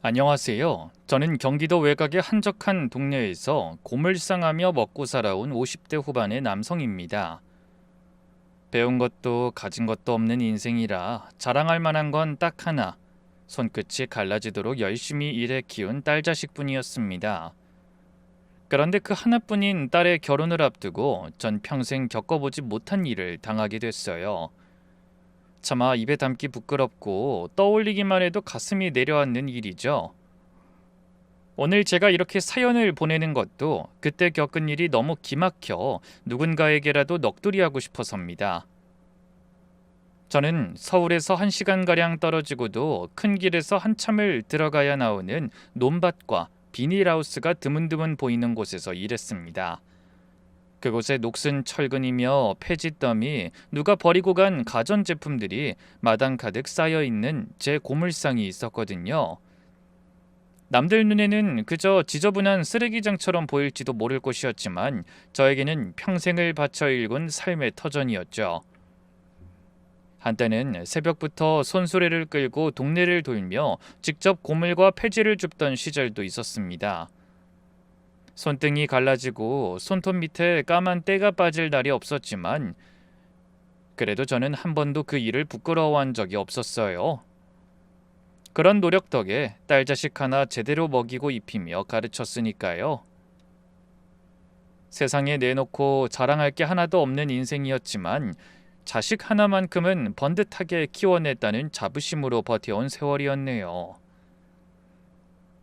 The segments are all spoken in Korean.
안녕하세요. 저는 경기도 외곽의 한적한 동네에서 고물상하며 먹고 살아온 50대 후반의 남성입니다. 배운 것도 가진 것도 없는 인생이라 자랑할 만한 건 딱 하나, 손끝이 갈라지도록 열심히 일해 키운 딸 자식뿐이었습니다. 그런데 그 하나뿐인 딸의 결혼을 앞두고 전 평생 겪어보지 못한 일을 당하게 됐어요. 차마 입에 담기 부끄럽고 떠올리기만 해도 가슴이 내려앉는 일이죠. 오늘 제가 이렇게 사연을 보내는 것도 그때 겪은 일이 너무 기막혀 누군가에게라도 넋두리하고 싶어서입니다. 저는 서울에서 1시간가량 떨어지고도 큰 길에서 한참을 들어가야 나오는 논밭과 비닐하우스가 드문드문 보이는 곳에서 일했습니다. 그곳에 녹슨 철근이며 폐짓더미, 누가 버리고 간 가전제품들이 마당 가득 쌓여있는 제 고물상이 있었거든요. 남들 눈에는 그저 지저분한 쓰레기장처럼 보일지도 모를 곳이었지만 저에게는 평생을 바쳐 일군 삶의 터전이었죠. 한때는 새벽부터 손수레를 끌고 동네를 돌며 직접 고물과 폐지를 줍던 시절도 있었습니다. 손등이 갈라지고 손톱 밑에 까만 때가 빠질 날이 없었지만 그래도 저는 한 번도 그 일을 부끄러워한 적이 없었어요. 그런 노력 덕에 딸 자식 하나 제대로 먹이고 입히며 가르쳤으니까요. 세상에 내놓고 자랑할 게 하나도 없는 인생이었지만 자식 하나만큼은 번듯하게 키워냈다는 자부심으로 버텨온 세월이었네요.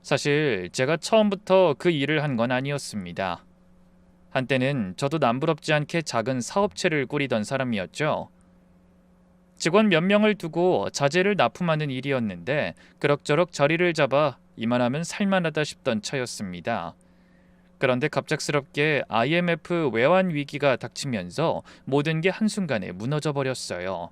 사실 제가 처음부터 그 일을 한 건 아니었습니다. 한때는 저도 남부럽지 않게 작은 사업체를 꾸리던 사람이었죠. 직원 몇 명을 두고 자재를 납품하는 일이었는데 그럭저럭 자리를 잡아 이만하면 살만하다 싶던 차였습니다. 그런데 갑작스럽게 IMF 외환 위기가 닥치면서 모든 게 한순간에 무너져 버렸어요.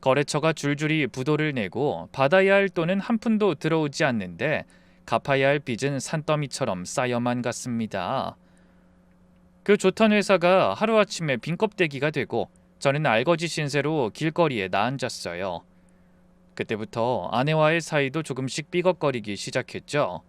거래처가 줄줄이 부도를 내고 받아야 할 돈은 한 푼도 들어오지 않는데 갚아야 할 빚은 산더미처럼 쌓여만 갔습니다. 그 좋던 회사가 하루아침에 빈껍데기가 되고 저는 알거지 신세로 길거리에 나앉았어요. 그때부터 아내와의 사이도 조금씩 삐걱거리기 시작했죠.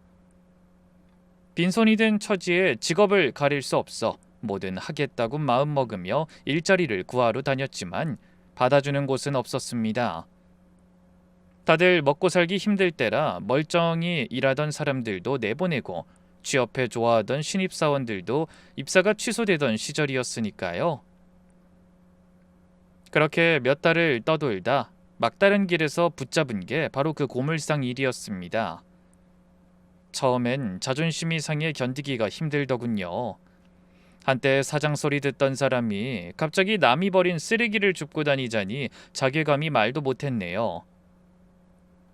빈손이 된 처지에 직업을 가릴 수 없어 뭐든 하겠다고 마음먹으며 일자리를 구하러 다녔지만 받아주는 곳은 없었습니다. 다들 먹고 살기 힘들 때라 멀쩡히 일하던 사람들도 내보내고 취업해 좋아하던 신입사원들도 입사가 취소되던 시절이었으니까요. 그렇게 몇 달을 떠돌다 막다른 길에서 붙잡은 게 바로 그 고물상 일이었습니다. 처음엔 자존심이 상해 견디기가 힘들더군요. 한때 사장 소리 듣던 사람이 갑자기 남이 버린 쓰레기를 줍고 다니자니 자괴감이 말도 못했네요.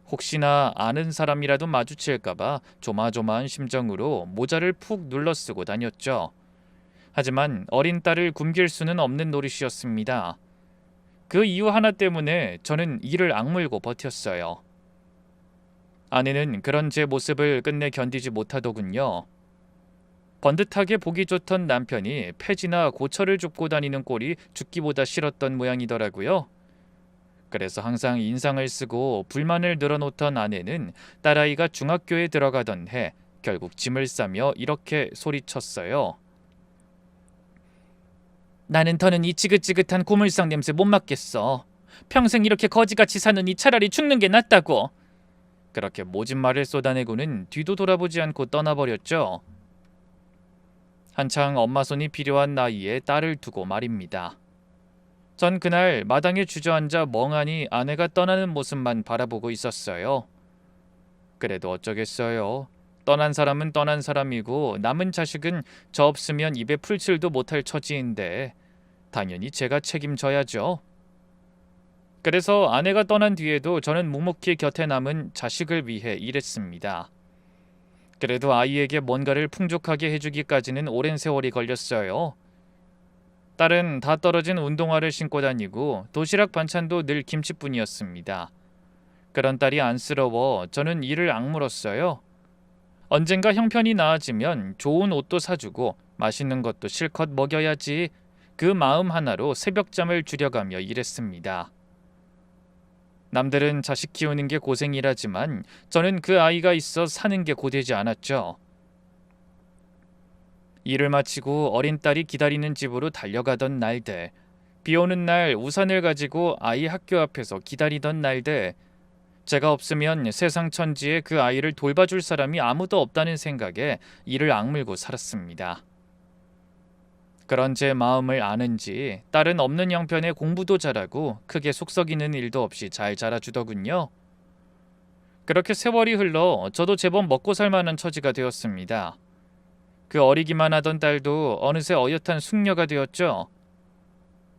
혹시나 아는 사람이라도 마주칠까봐 조마조마한 심정으로 모자를 푹 눌러쓰고 다녔죠. 하지만 어린 딸을 굶길 수는 없는 노릇이었습니다. 그 이유 하나 때문에 저는 이를 악물고 버텼어요. 아내는 그런 제 모습을 끝내 견디지 못하더군요. 번듯하게 보기 좋던 남편이 폐지나 고철을 줍고 다니는 꼴이 죽기보다 싫었던 모양이더라고요. 그래서 항상 인상을 쓰고 불만을 늘어놓던 아내는 딸아이가 중학교에 들어가던 해 결국 짐을 싸며 이렇게 소리쳤어요. 나는 더는 이 지긋지긋한 고물상 냄새 못 맡겠어. 평생 이렇게 거지같이 사느니 차라리 죽는 게 낫다고. 그렇게 모진 말을 쏟아내고는 뒤도 돌아보지 않고 떠나버렸죠. 한창 엄마 손이 필요한 나이에 딸을 두고 말입니다. 전 그날 마당에 주저앉아 멍하니 아내가 떠나는 모습만 바라보고 있었어요. 그래도 어쩌겠어요. 떠난 사람은 떠난 사람이고 남은 자식은 저 없으면 입에 풀칠도 못할 처지인데 당연히 제가 책임져야죠. 그래서 아내가 떠난 뒤에도 저는 묵묵히 곁에 남은 자식을 위해 일했습니다. 그래도 아이에게 뭔가를 풍족하게 해주기까지는 오랜 세월이 걸렸어요. 딸은 다 떨어진 운동화를 신고 다니고 도시락 반찬도 늘 김치뿐이었습니다. 그런 딸이 안쓰러워 저는 이를 악물었어요. 언젠가 형편이 나아지면 좋은 옷도 사주고 맛있는 것도 실컷 먹여야지. 그 마음 하나로 새벽잠을 줄여가며 일했습니다. 남들은 자식 키우는 게 고생이라지만 저는 그 아이가 있어 사는 게 고되지 않았죠. 일을 마치고 어린 딸이 기다리는 집으로 달려가던 날들, 비 오는 날 우산을 가지고 아이 학교 앞에서 기다리던 날들, 제가 없으면 세상 천지에 그 아이를 돌봐줄 사람이 아무도 없다는 생각에 이를 악물고 살았습니다. 그런 제 마음을 아는지 딸은 없는 형편에 공부도 잘하고 크게 속썩이는 일도 없이 잘 자라주더군요. 그렇게 세월이 흘러 저도 제법 먹고 살 만한 처지가 되었습니다. 그 어리기만 하던 딸도 어느새 어엿한 숙녀가 되었죠.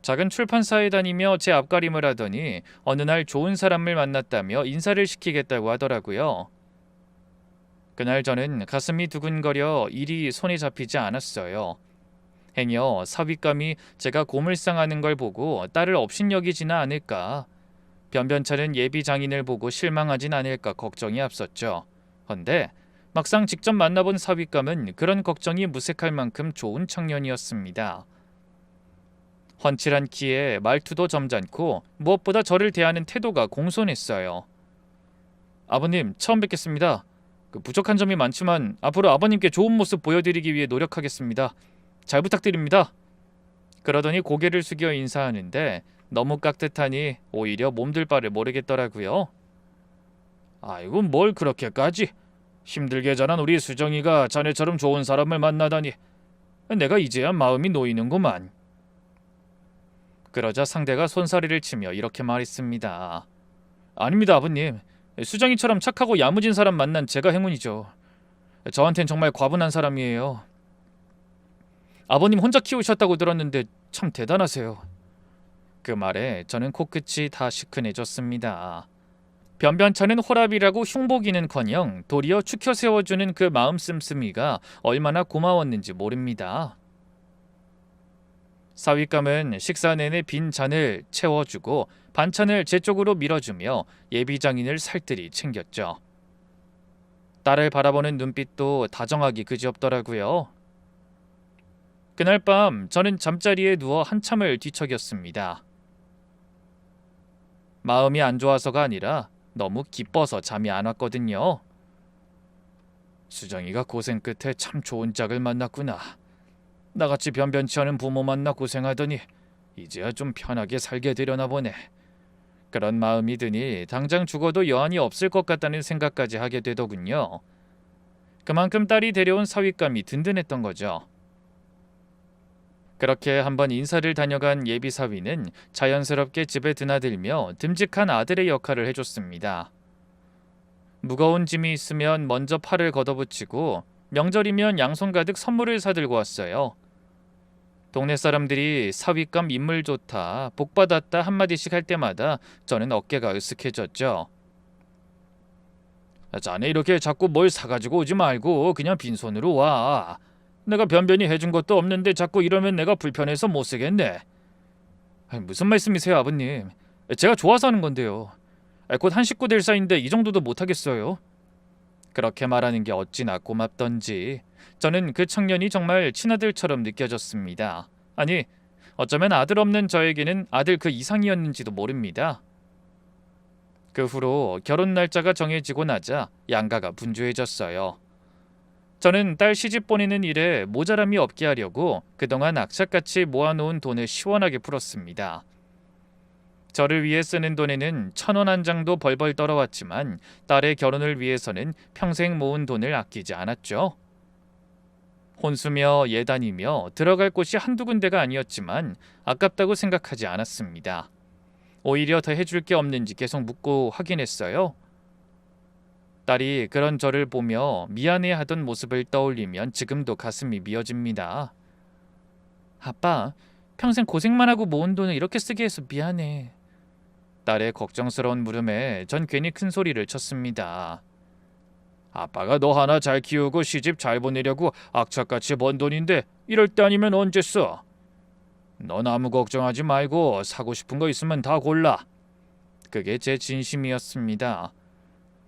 작은 출판사에 다니며 제 앞가림을 하더니 어느 날 좋은 사람을 만났다며 인사를 시키겠다고 하더라고요. 그날 저는 가슴이 두근거려 일이 손에 잡히지 않았어요. 행여 사윗감이 제가 고물상하는 걸 보고 딸을 업신여기지나 않을까, 변변찮은 예비 장인을 보고 실망하진 않을까 걱정이 앞섰죠. 헌데 막상 직접 만나본 사윗감은 그런 걱정이 무색할 만큼 좋은 청년이었습니다. 훤칠한 키에 말투도 점잖고 무엇보다 저를 대하는 태도가 공손했어요. 아버님, 처음 뵙겠습니다. 부족한 점이 많지만 앞으로 아버님께 좋은 모습 보여드리기 위해 노력하겠습니다. 잘 부탁드립니다. 그러더니 고개를 숙여 인사하는데 너무 깍듯하니 오히려 몸둘 바를 모르겠더라고요. 아이고, 뭘 그렇게까지. 힘들게 자란 우리 수정이가 자네처럼 좋은 사람을 만나다니. 내가 이제야 마음이 놓이는구만. 그러자 상대가 손사래를 치며 이렇게 말했습니다. 아닙니다, 아버님. 수정이처럼 착하고 야무진 사람 만난 제가 행운이죠. 저한텐 정말 과분한 사람이에요. 아버님 혼자 키우셨다고 들었는데 참 대단하세요. 그 말에 저는 코끝이 다 시큰해졌습니다. 변변찮은 호랍이라고 흉보기는커녕 도리어 추켜 세워주는 그 마음 씀씀이가 얼마나 고마웠는지 모릅니다. 사윗감은 식사 내내 빈 잔을 채워주고 반찬을 제 쪽으로 밀어주며 예비장인을 살뜰히 챙겼죠. 딸을 바라보는 눈빛도 다정하기 그지없더라고요. 그날 밤 저는 잠자리에 누워 한참을 뒤척였습니다. 마음이 안 좋아서가 아니라 너무 기뻐서 잠이 안 왔거든요. 수정이가 고생 끝에 참 좋은 짝을 만났구나. 나같이 변변치 않은 부모 만나 고생하더니 이제야 좀 편하게 살게 되려나 보네. 그런 마음이 드니 당장 죽어도 여한이 없을 것 같다는 생각까지 하게 되더군요. 그만큼 딸이 데려온 사윗감이 든든했던 거죠. 그렇게 한번 인사를 다녀간 예비 사위는 자연스럽게 집에 드나들며 듬직한 아들의 역할을 해줬습니다. 무거운 짐이 있으면 먼저 팔을 걷어붙이고 명절이면 양손 가득 선물을 사들고 왔어요. 동네 사람들이 사윗감 인물 좋다, 복 받았다 한마디씩 할 때마다 저는 어깨가 으쓱해졌죠. 자네 이렇게 자꾸 뭘 사가지고 오지 말고 그냥 빈손으로 와. 내가 변변히 해준 것도 없는데 자꾸 이러면 내가 불편해서 못 쓰겠네. 무슨 말씀이세요, 아버님? 제가 좋아서 하는 건데요. 곧 한 식구 될 사이인데 이 정도도 못하겠어요? 그렇게 말하는 게 어찌나 고맙던지 저는 그 청년이 정말 친아들처럼 느껴졌습니다. 아니, 어쩌면 아들 없는 저에게는 아들 그 이상이었는지도 모릅니다. 그 후로 결혼 날짜가 정해지고 나자 양가가 분주해졌어요. 저는 딸 시집 보내는 일에 모자람이 없게 하려고 그동안 악착같이 모아놓은 돈을 시원하게 풀었습니다. 저를 위해 쓰는 돈에는 1,000원 한 장도 벌벌 떨어왔지만 딸의 결혼을 위해서는 평생 모은 돈을 아끼지 않았죠. 혼수며 예단이며 들어갈 곳이 한두 군데가 아니었지만 아깝다고 생각하지 않았습니다. 오히려 더 해줄 게 없는지 계속 묻고 확인했어요. 딸이 그런 저를 보며 미안해하던 모습을 떠올리면 지금도 가슴이 미어집니다. 아빠, 평생 고생만 하고 모은 돈을 이렇게 쓰게 해서 미안해. 딸의 걱정스러운 물음에 전 괜히 큰 소리를 쳤습니다. 아빠가 너 하나 잘 키우고 시집 잘 보내려고 악착같이 번 돈인데 이럴 때 아니면 언제 써? 넌 아무 걱정하지 말고 사고 싶은 거 있으면 다 골라. 그게 제 진심이었습니다.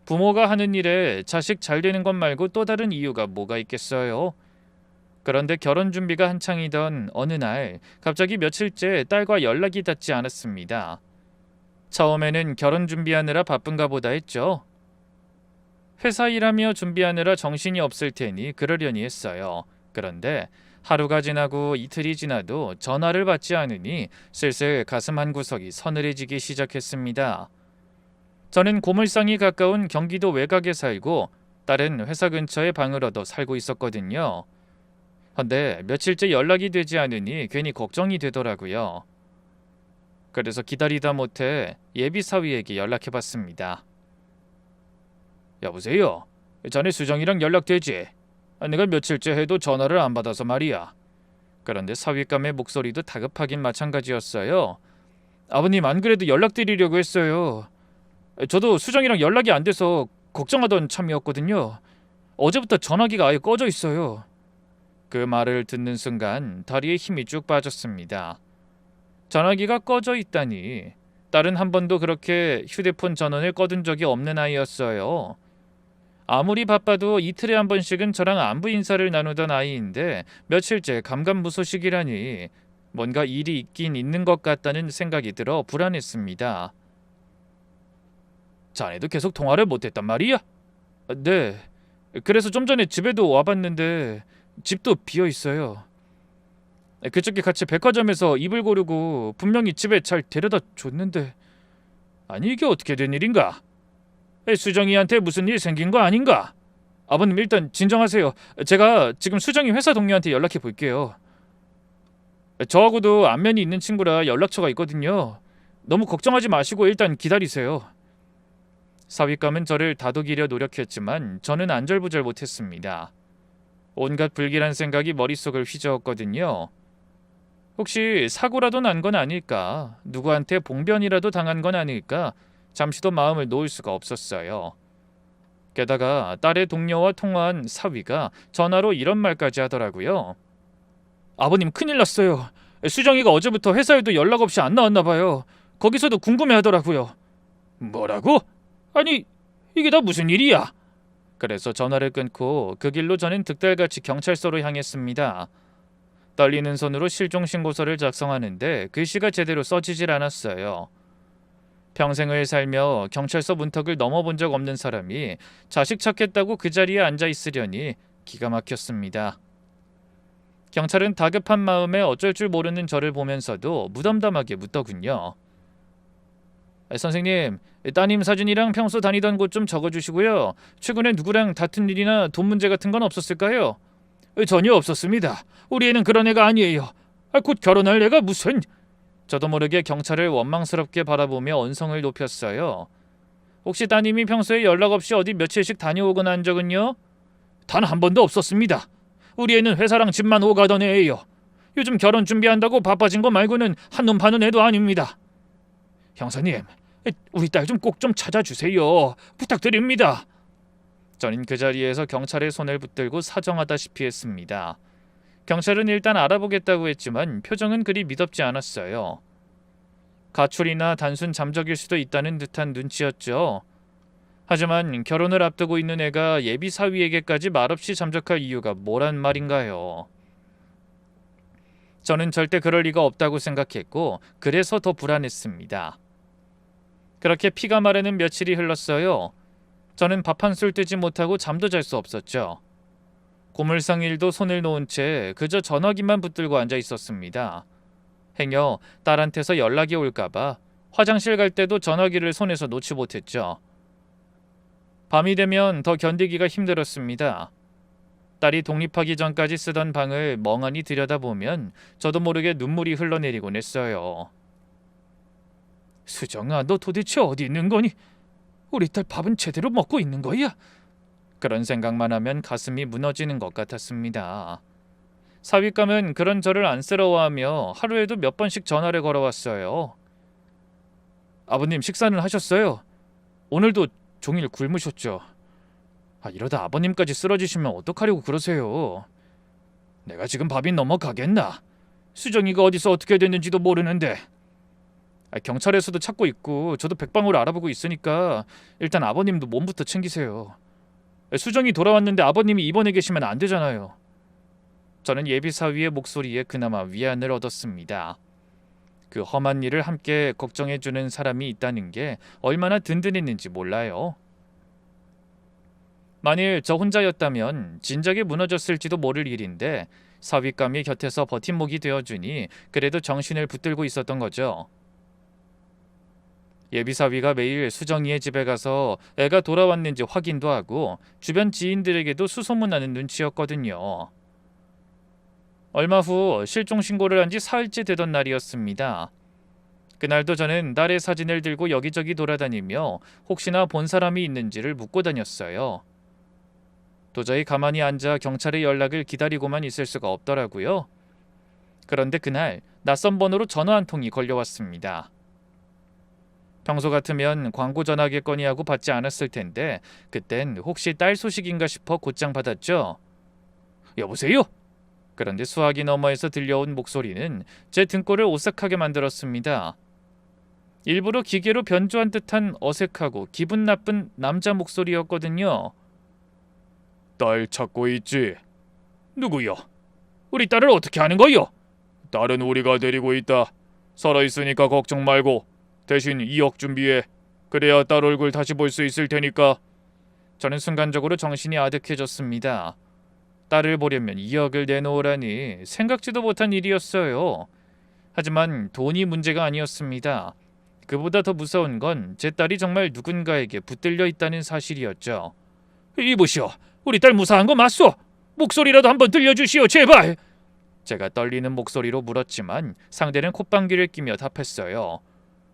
부모가 하는 일에 자식 잘 되는 것 말고 또 다른 이유가 뭐가 있겠어요? 그런데 결혼 준비가 한창이던 어느 날 갑자기 며칠째 딸과 연락이 닿지 않았습니다. 처음에는 결혼 준비하느라 바쁜가 보다 했죠. 회사 일하며 준비하느라 정신이 없을 테니 그러려니 했어요. 그런데 하루가 지나고 이틀이 지나도 전화를 받지 않으니 슬슬 가슴 한구석이 서늘해지기 시작했습니다. 저는 고물상이 가까운 경기도 외곽에 살고 딸은 회사 근처에 방을 얻어 살고 있었거든요. 근데 며칠째 연락이 되지 않으니 괜히 걱정이 되더라고요. 그래서 기다리다 못해 예비 사위에게 연락해봤습니다. 여보세요? 자네 수정이랑 연락되지? 내가 며칠째 해도 전화를 안 받아서 말이야. 그런데 사위감의 목소리도 다급하긴 마찬가지였어요. 아버님 안 그래도 연락드리려고 했어요. 저도 수정이랑 연락이 안 돼서 걱정하던 참이었거든요. 어제부터 전화기가 아예 꺼져 있어요. 그 말을 듣는 순간 다리에 힘이 쭉 빠졌습니다. 전화기가 꺼져 있다니. 딸은 한 번도 그렇게 휴대폰 전원을 꺼둔 적이 없는 아이였어요. 아무리 바빠도 이틀에 한 번씩은 저랑 안부 인사를 나누던 아이인데 며칠째 감감무소식이라니 뭔가 일이 있긴 있는 것 같다는 생각이 들어 불안했습니다. 자네도 계속 통화를 못했단 말이야? 네. 그래서 좀 전에 집에도 와봤는데 집도 비어 있어요. 그저께 같이 백화점에서 이불 고르고 분명히 집에 잘 데려다 줬는데 아니 이게 어떻게 된 일인가? 수정이한테 무슨 일 생긴 거 아닌가? 아버님 일단 진정하세요. 제가 지금 수정이 회사 동료한테 연락해 볼게요. 저하고도 안면이 있는 친구라 연락처가 있거든요. 너무 걱정하지 마시고 일단 기다리세요. 사위감은 저를 다독이려 노력했지만 저는 안절부절 못했습니다. 온갖 불길한 생각이 머릿속을 휘저었거든요. 혹시 사고라도 난 건 아닐까? 누구한테 봉변이라도 당한 건 아닐까? 잠시도 마음을 놓을 수가 없었어요. 게다가 딸의 동료와 통화한 사위가 전화로 이런 말까지 하더라고요. 아버님 큰일 났어요. 수정이가 어제부터 회사에도 연락 없이 안 나왔나 봐요. 거기서도 궁금해하더라고요. 뭐라고? 아니 이게 다 무슨 일이야? 그래서 전화를 끊고 그 길로 저는 득달같이 경찰서로 향했습니다. 떨리는 손으로 실종신고서를 작성하는데 글씨가 제대로 써지질 않았어요. 평생을 살며 경찰서 문턱을 넘어본 적 없는 사람이 자식 찾겠다고 그 자리에 앉아 있으려니 기가 막혔습니다. 경찰은 다급한 마음에 어쩔 줄 모르는 저를 보면서도 무덤덤하게 묻더군요. 선생님, 따님 사진이랑 평소 다니던 곳 좀 적어주시고요. 최근에 누구랑 다툰 일이나 돈 문제 같은 건 없었을까요? 전혀 없었습니다. 우리 애는 그런 애가 아니에요. 곧 결혼할 애가 무슨... 저도 모르게 경찰을 원망스럽게 바라보며 언성을 높였어요. 혹시 따님이 평소에 연락 없이 어디 며칠씩 다녀오거나 한 적은요? 단 한 번도 없었습니다. 우리 애는 회사랑 집만 오가던 애예요. 요즘 결혼 준비한다고 바빠진 거 말고는 한눈 파는 애도 아닙니다. 형사님, 우리 딸 좀 꼭 좀 찾아주세요. 부탁드립니다. 저는 그 자리에서 경찰의 손을 붙들고 사정하다시피 했습니다. 경찰은 일단 알아보겠다고 했지만 표정은 그리 미덥지 않았어요. 가출이나 단순 잠적일 수도 있다는 듯한 눈치였죠. 하지만 결혼을 앞두고 있는 애가 예비 사위에게까지 말없이 잠적할 이유가 뭐란 말인가요? 저는 절대 그럴 리가 없다고 생각했고 그래서 더 불안했습니다. 그렇게 피가 마르는 며칠이 흘렀어요. 저는 밥 한 술 뜨지 못하고 잠도 잘 수 없었죠. 고물상 일도 손을 놓은 채 그저 전화기만 붙들고 앉아 있었습니다. 행여 딸한테서 연락이 올까봐 화장실 갈 때도 전화기를 손에서 놓지 못했죠. 밤이 되면 더 견디기가 힘들었습니다. 딸이 독립하기 전까지 쓰던 방을 멍하니 들여다보면 저도 모르게 눈물이 흘러내리곤 했어요. 수정아, 너 도대체 어디 있는 거니? 우리 딸 밥은 제대로 먹고 있는 거야? 그런 생각만 하면 가슴이 무너지는 것 같았습니다. 사윗감은 그런 저를 안쓰러워하며 하루에도 몇 번씩 전화를 걸어왔어요. 아버님 식사는 하셨어요? 오늘도 종일 굶으셨죠? 이러다 아버님까지 쓰러지시면 어떡하려고 그러세요? 내가 지금 밥이 넘어가겠나? 수정이가 어디서 어떻게 됐는지도 모르는데. 경찰에서도 찾고 있고 저도 백방으로 알아보고 있으니까 일단 아버님도 몸부터 챙기세요. 수정이 돌아왔는데 아버님이 입원해 계시면 안 되잖아요. 저는 예비사위의 목소리에 그나마 위안을 얻었습니다. 그 험한 일을 함께 걱정해주는 사람이 있다는 게 얼마나 든든했는지 몰라요. 만일 저 혼자였다면 진작에 무너졌을지도 모를 일인데 사윗감이 곁에서 버팀목이 되어주니 그래도 정신을 붙들고 있었던 거죠. 예비사위가 매일 수정이의 집에 가서 애가 돌아왔는지 확인도 하고 주변 지인들에게도 수소문하는 눈치였거든요. 얼마 후 실종 신고를 한 지 사흘째 되던 날이었습니다. 그날도 저는 딸의 사진을 들고 여기저기 돌아다니며 혹시나 본 사람이 있는지를 묻고 다녔어요. 도저히 가만히 앉아 경찰의 연락을 기다리고만 있을 수가 없더라고요. 그런데 그날 낯선 번호로 전화 한 통이 걸려왔습니다. 평소 같으면 광고 전화겠거니 하고 받지 않았을 텐데 그땐 혹시 딸 소식인가 싶어 곧장 받았죠. 여보세요? 그런데 수화기 너머에서 들려온 목소리는 제 등골을 오싹하게 만들었습니다. 일부러 기계로 변조한 듯한 어색하고 기분 나쁜 남자 목소리였거든요. 딸 찾고 있지? 누구요? 우리 딸을 어떻게 하는 거요? 딸은 우리가 데리고 있다. 살아있으니까 걱정 말고 대신 2억 준비해. 그래야 딸 얼굴 다시 볼 수 있을 테니까. 저는 순간적으로 정신이 아득해졌습니다. 딸을 보려면 2억을 내놓으라니 생각지도 못한 일이었어요. 하지만 돈이 문제가 아니었습니다. 그보다 더 무서운 건 제 딸이 정말 누군가에게 붙들려 있다는 사실이었죠. 이보시오. 우리 딸 무사한 거 맞소? 목소리라도 한번 들려주시오 제발. 제가 떨리는 목소리로 물었지만 상대는 콧방귀를 끼며 답했어요.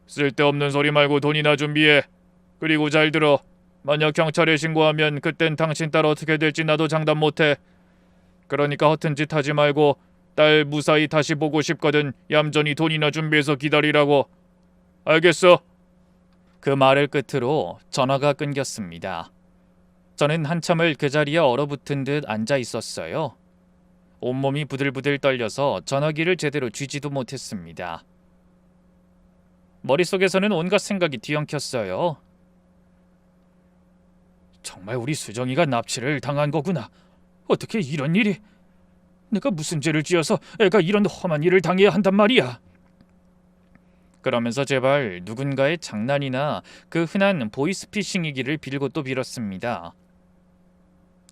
쓸데없는 소리 말고 돈이나 준비해. 그리고 잘 들어. 만약 경찰에 신고하면 그땐 당신 딸 어떻게 될지 나도 장담 못해. 그러니까 허튼 짓 하지 말고 딸 무사히 다시 보고 싶거든 얌전히 돈이나 준비해서 기다리라고. 알겠어? 그 말을 끝으로 전화가 끊겼습니다. 저는 한참을 그 자리에 얼어붙은 듯 앉아 있었어요. 온몸이 부들부들 떨려서 전화기를 제대로 쥐지도 못했습니다. 머릿속에서는 온갖 생각이 뒤엉켰어요. 정말 우리 수정이가 납치를 당한 거구나. 어떻게 이런 일이? 내가 무슨 죄를 지어서 애가 이런 험한 일을 당해야 한단 말이야. 그러면서 제발 누군가의 장난이나 그 흔한 보이스피싱이기를 빌고 또 빌었습니다.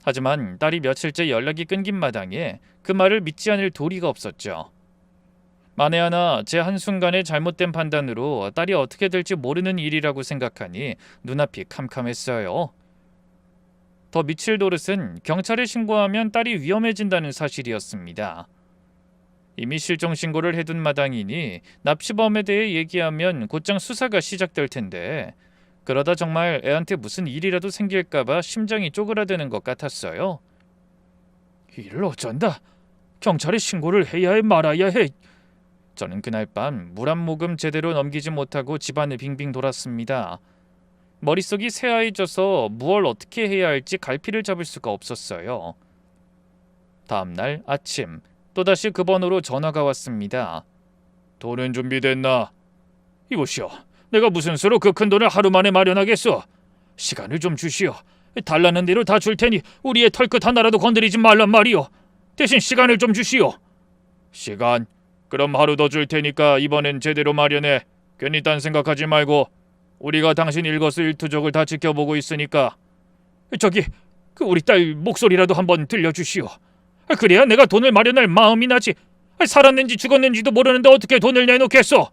하지만 딸이 며칠째 연락이 끊긴 마당에 그 말을 믿지 않을 도리가 없었죠. 만에 하나 제 한순간의 잘못된 판단으로 딸이 어떻게 될지 모르는 일이라고 생각하니 눈앞이 캄캄했어요. 더 미칠 노릇은 경찰에 신고하면 딸이 위험해진다는 사실이었습니다. 이미 실종 신고를 해둔 마당이니 납치범에 대해 얘기하면 곧장 수사가 시작될 텐데 그러다 정말 애한테 무슨 일이라도 생길까봐 심장이 쪼그라드는 것 같았어요. 이를 어쩐다. 경찰에 신고를 해야 해 말아야 해. 저는 그날 밤 물 한 모금 제대로 넘기지 못하고 집안을 빙빙 돌았습니다. 머릿속이 새하얘져서 무얼 어떻게 해야 할지 갈피를 잡을 수가 없었어요. 다음날 아침 또다시 그 번호로 전화가 왔습니다. 돈은 준비됐나? 이보시오. 내가 무슨 수로 그 큰 돈을 하루 만에 마련하겠소? 시간을 좀 주시오. 달라는 대로 다 줄 테니 우리의 털끝 하나라도 건드리지 말란 말이오. 대신 시간을 좀 주시오. 시간? 그럼 하루 더 줄 테니까 이번엔 제대로 마련해. 괜히 딴 생각하지 말고. 우리가 당신 일거수일투족을 다 지켜보고 있으니까. 저기 그 우리 딸 목소리라도 한번 들려주시오. 그래야 내가 돈을 마련할 마음이 나지. 살았는지 죽었는지도 모르는데 어떻게 돈을 내놓겠소?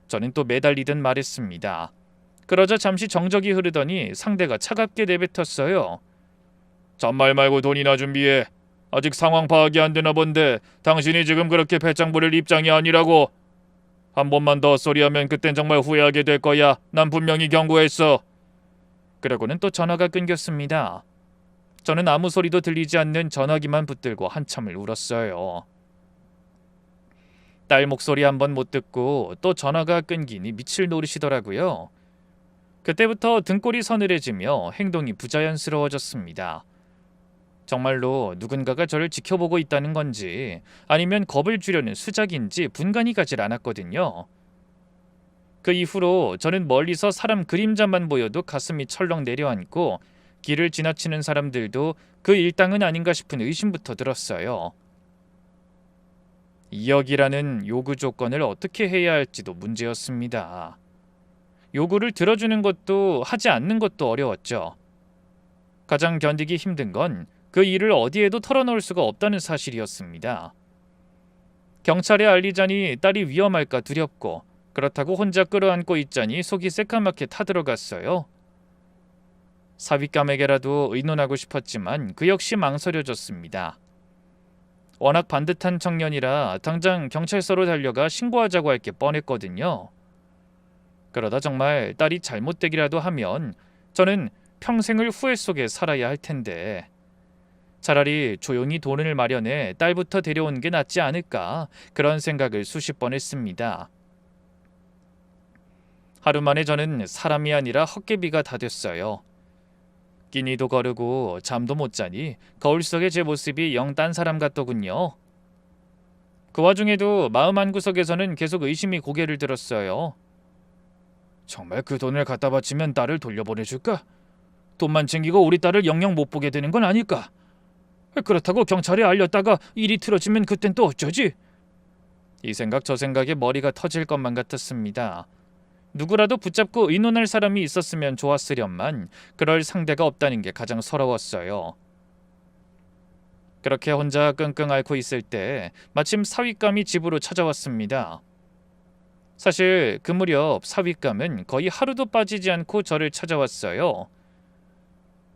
저는 또 매달리듯 말했습니다. 그러자 잠시 정적이 흐르더니 상대가 차갑게 내뱉었어요. 잔말 말고 돈이나 준비해. 아직 상황 파악이 안 되나 본데 당신이 지금 그렇게 배짱 부릴 입장이 아니라고. 한 번만 더 헛소리하면 그땐 정말 후회하게 될 거야. 난 분명히 경고했어. 그러고는 또 전화가 끊겼습니다. 저는 아무 소리도 들리지 않는 전화기만 붙들고 한참을 울었어요. 딸 목소리 한번 못 듣고 또 전화가 끊기니 미칠 노릇이더라고요. 그때부터 등골이 서늘해지며 행동이 부자연스러워졌습니다. 정말로 누군가가 저를 지켜보고 있다는 건지 아니면 겁을 주려는 수작인지 분간이 가질 않았거든요. 그 이후로 저는 멀리서 사람 그림자만 보여도 가슴이 철렁 내려앉고 길을 지나치는 사람들도 그 일당은 아닌가 싶은 의심부터 들었어요. 2억이라는 요구 조건을 어떻게 해야 할지도 문제였습니다. 요구를 들어주는 것도 하지 않는 것도 어려웠죠. 가장 견디기 힘든 건 그 일을 어디에도 털어놓을 수가 없다는 사실이었습니다. 경찰에 알리자니 딸이 위험할까 두렵고, 그렇다고 혼자 끌어안고 있자니 속이 새까맣게 타들어갔어요. 사윗감에게라도 의논하고 싶었지만 그 역시 망설여졌습니다. 워낙 반듯한 청년이라 당장 경찰서로 달려가 신고하자고 할 게 뻔했거든요. 그러다 정말 딸이 잘못되기라도 하면 저는 평생을 후회 속에 살아야 할 텐데, 차라리 조용히 돈을 마련해 딸부터 데려온 게 낫지 않을까, 그런 생각을 수십 번 했습니다. 하루 만에 저는 사람이 아니라 헛개비가 다 됐어요. 끼니도 거르고 잠도 못 자니 거울 속의 제 모습이 영 딴 사람 같더군요. 그 와중에도 마음 한구석에서는 계속 의심이 고개를 들었어요. 정말 그 돈을 갖다 바치면 딸을 돌려보내줄까? 돈만 챙기고 우리 딸을 영영 못 보게 되는 건 아닐까? 그렇다고 경찰에 알렸다가 일이 틀어지면 그땐 또 어쩌지? 이 생각 저 생각에 머리가 터질 것만 같았습니다. 누구라도 붙잡고 의논할 사람이 있었으면 좋았으련만 그럴 상대가 없다는 게 가장 서러웠어요. 그렇게 혼자 끙끙 앓고 있을 때 마침 사윗감이 집으로 찾아왔습니다. 사실 그 무렵 사윗감은 거의 하루도 빠지지 않고 저를 찾아왔어요.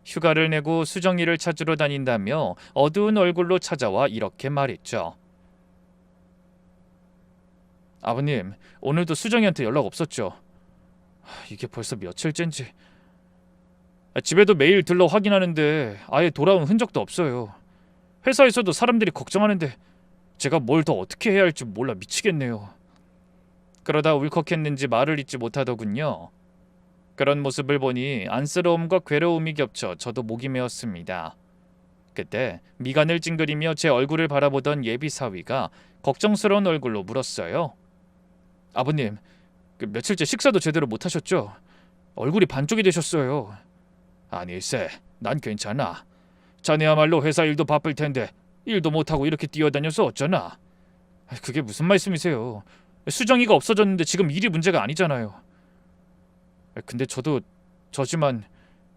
휴가를 내고 수정이를 찾으러 다닌다며 어두운 얼굴로 찾아와 이렇게 말했죠. 아버님, 오늘도 수정이한테 연락 없었죠? 이게 벌써 며칠째인지. 집에도 매일 들러 확인하는데 아예 돌아온 흔적도 없어요. 회사에서도 사람들이 걱정하는데 제가 뭘 더 어떻게 해야 할지 몰라 미치겠네요. 그러다 울컥했는지 말을 잇지 못하더군요. 그런 모습을 보니 안쓰러움과 괴로움이 겹쳐 저도 목이 메었습니다. 그때 미간을 찡그리며 제 얼굴을 바라보던 예비 사위가 걱정스러운 얼굴로 물었어요. 아버님, 며칠째 식사도 제대로 못하셨죠? 얼굴이 반쪽이 되셨어요. 아니세, 난 괜찮아. 자네야말로 회사 일도 바쁠 텐데 일도 못하고 이렇게 뛰어다녀서 어쩌나? 그게 무슨 말씀이세요? 수정이가 없어졌는데 지금 일이 문제가 아니잖아요. 근데 저지만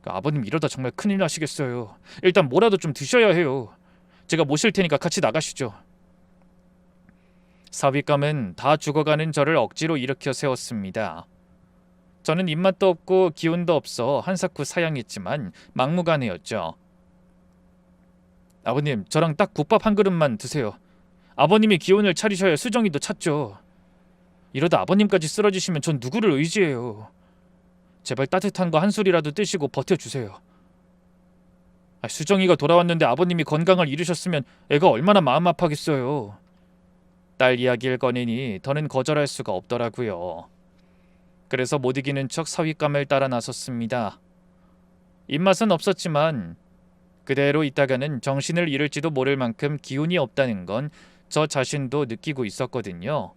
아버님 이러다 정말 큰일 나시겠어요. 일단 뭐라도 좀 드셔야 해요. 제가 모실 테니까 같이 나가시죠. 사윗감은 다 죽어가는 저를 억지로 일으켜 세웠습니다. 저는 입맛도 없고 기운도 없어 한사코 사양했지만 막무가내였죠. 아버님, 저랑 딱 국밥 한 그릇만 드세요. 아버님이 기운을 차리셔야 수정이도 찾죠. 이러다 아버님까지 쓰러지시면 전 누구를 의지해요. 제발 따뜻한 거 한 술이라도 뜨시고 버텨주세요. 수정이가 돌아왔는데 아버님이 건강을 잃으셨으면 애가 얼마나 마음 아파겠어요. 딸 이야기를 꺼내니 더는 거절할 수가 없더라고요. 그래서 못 이기는 척 사윗감을 따라 나섰습니다. 입맛은 없었지만 그대로 있다가는 정신을 잃을지도 모를 만큼 기운이 없다는 건 저 자신도 느끼고 있었거든요.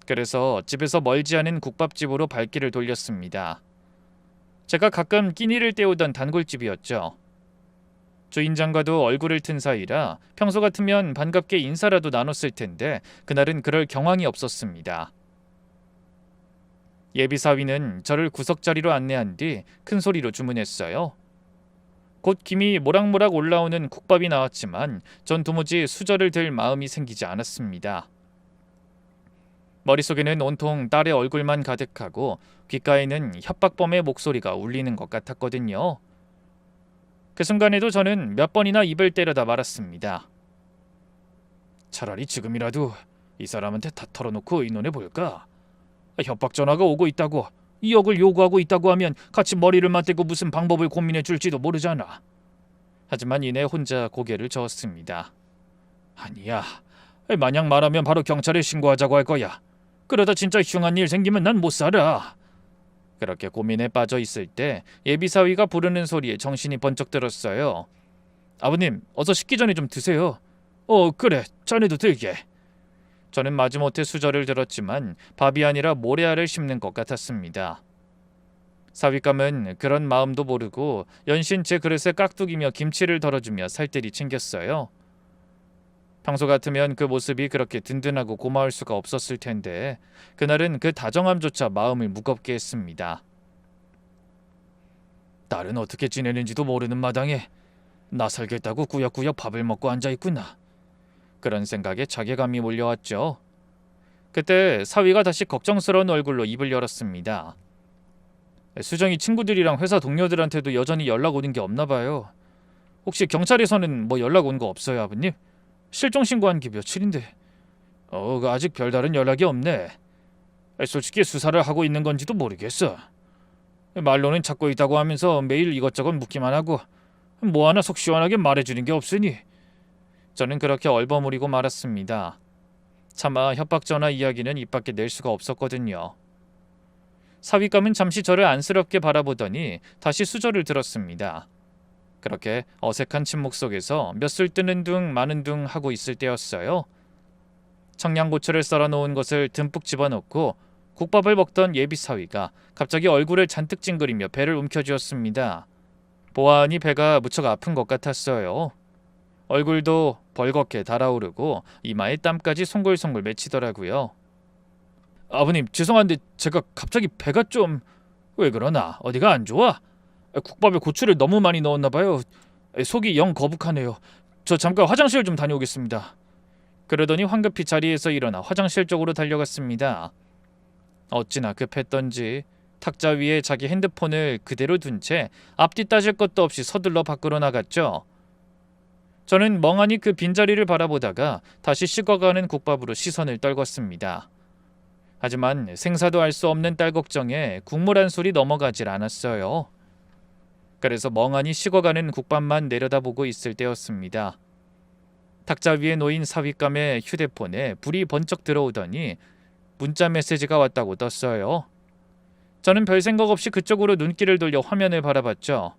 그래서 집에서 멀지 않은 국밥집으로 발길을 돌렸습니다. 제가 가끔 끼니를 때우던 단골집이었죠. 주인장과도 얼굴을 튼 사이라 평소 같으면 반갑게 인사라도 나눴을 텐데 그날은 그럴 경황이 없었습니다. 예비사위는 저를 구석자리로 안내한 뒤 큰 소리로 주문했어요. 곧 김이 모락모락 올라오는 국밥이 나왔지만 전 도무지 수저를 들 마음이 생기지 않았습니다. 머릿속에는 온통 딸의 얼굴만 가득하고 귓가에는 협박범의 목소리가 울리는 것 같았거든요. 그 순간에도 저는 몇 번이나 입을 때려다 말았습니다. 차라리 지금이라도 이 사람한테 다 털어놓고 의논해볼까? 협박 전화가 오고 있다고 2억을 요구하고 있다고 하면 같이 머리를 맞대고 무슨 방법을 고민해줄지도 모르잖아. 하지만 이내 혼자 고개를 저었습니다. 아니야. 만약 말하면 바로 경찰에 신고하자고 할 거야. 그러다 진짜 흉한 일 생기면 난 못 살아. 그렇게 고민에 빠져 있을 때 예비사위가 부르는 소리에 정신이 번쩍 들었어요. 아버님, 어서 식기 전에 좀 드세요. 그래, 자네도 들게. 저는 마지못해 수저를 들었지만 밥이 아니라 모래알을 씹는 것 같았습니다. 사윗감은 그런 마음도 모르고 연신 제 그릇에 깍두기며 김치를 덜어주며 살뜰히 챙겼어요. 평소 같으면 그 모습이 그렇게 든든하고 고마울 수가 없었을 텐데 그날은 그 다정함조차 마음을 무겁게 했습니다. 딸은 어떻게 지내는지도 모르는 마당에 나 살겠다고 꾸역꾸역 밥을 먹고 앉아있구나. 그런 생각에 자괴감이 몰려왔죠. 그때 사위가 다시 걱정스러운 얼굴로 입을 열었습니다. 수정이 친구들이랑 회사 동료들한테도 여전히 연락 오는 게 없나 봐요. 혹시 경찰에서는 뭐 연락 온 거 없어요, 아버님? 실종 신고한 게 며칠인데. 아직 별다른 연락이 없네. 솔직히 수사를 하고 있는 건지도 모르겠어. 말로는 찾고 있다고 하면서 매일 이것저것 묻기만 하고 뭐 하나 속 시원하게 말해주는 게 없으니 저는 그렇게 얼버무리고 말았습니다. 차마 협박 전화 이야기는 입 밖에 낼 수가 없었거든요. 사위감은 잠시 저를 안쓰럽게 바라보더니 다시 수저를 들었습니다. 그렇게 어색한 침묵 속에서 몇술 뜨는 둥 마는 둥 하고 있을 때였어요. 청양고추를 썰어 놓은 것을 듬뿍 집어넣고 국밥을 먹던 예비 사위가 갑자기 얼굴을 잔뜩 찡그리며 배를 움켜쥐었습니다. 보아하니 배가 무척 아픈 것 같았어요. 얼굴도 벌겋게 달아오르고 이마에 땀까지 송골송골 맺히더라고요. 아버님, 죄송한데 제가 갑자기 배가 좀... 왜 그러나? 어디가 안 좋아? 국밥에 고추를 너무 많이 넣었나 봐요. 속이 영 거북하네요. 저 잠깐 화장실 좀 다녀오겠습니다. 그러더니 황급히 자리에서 일어나 화장실 쪽으로 달려갔습니다. 어찌나 급했던지 탁자 위에 자기 핸드폰을 그대로 둔 채 앞뒤 따질 것도 없이 서둘러 밖으로 나갔죠. 저는 멍하니 그 빈자리를 바라보다가 다시 식어가는 국밥으로 시선을 떨궜습니다. 하지만 생사도 알 수 없는 딸 걱정에 국물 한 술이 넘어가질 않았어요. 그래서 멍하니 식어가는 국밥만 내려다보고 있을 때였습니다. 탁자 위에 놓인 사윗감의 휴대폰에 불이 번쩍 들어오더니 문자 메시지가 왔다고 떴어요. 저는 별 생각 없이 그쪽으로 눈길을 돌려 화면을 바라봤죠.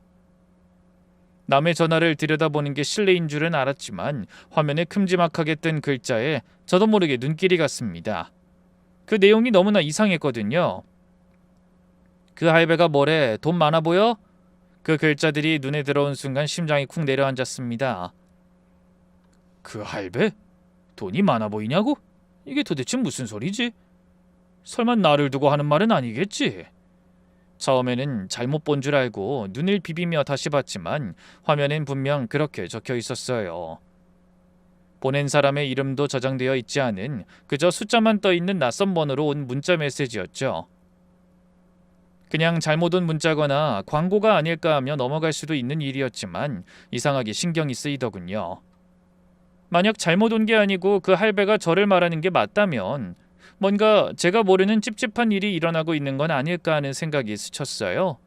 남의 전화를 들여다보는 게 실례인 줄은 알았지만 화면에 큼지막하게 뜬 글자에 저도 모르게 눈길이 갔습니다. 그 내용이 너무나 이상했거든요. 그 할배가 뭐래? 돈 많아 보여? 그 글자들이 눈에 들어온 순간 심장이 쿵 내려앉았습니다. 그 할배? 돈이 많아 보이냐고? 이게 도대체 무슨 소리지? 설마 나를 두고 하는 말은 아니겠지? 처음에는 잘못 본 줄 알고 눈을 비비며 다시 봤지만 화면엔 분명 그렇게 적혀 있었어요. 보낸 사람의 이름도 저장되어 있지 않은 그저 숫자만 떠 있는 낯선 번호로 온 문자 메시지였죠. 그냥 잘못 온 문자거나 광고가 아닐까 하며 넘어갈 수도 있는 일이었지만 이상하게 신경이 쓰이더군요. 만약 잘못 온 게 아니고 그 할배가 저를 말하는 게 맞다면 뭔가 제가 모르는 찝찝한 일이 일어나고 있는 건 아닐까 하는 생각이 스쳤어요.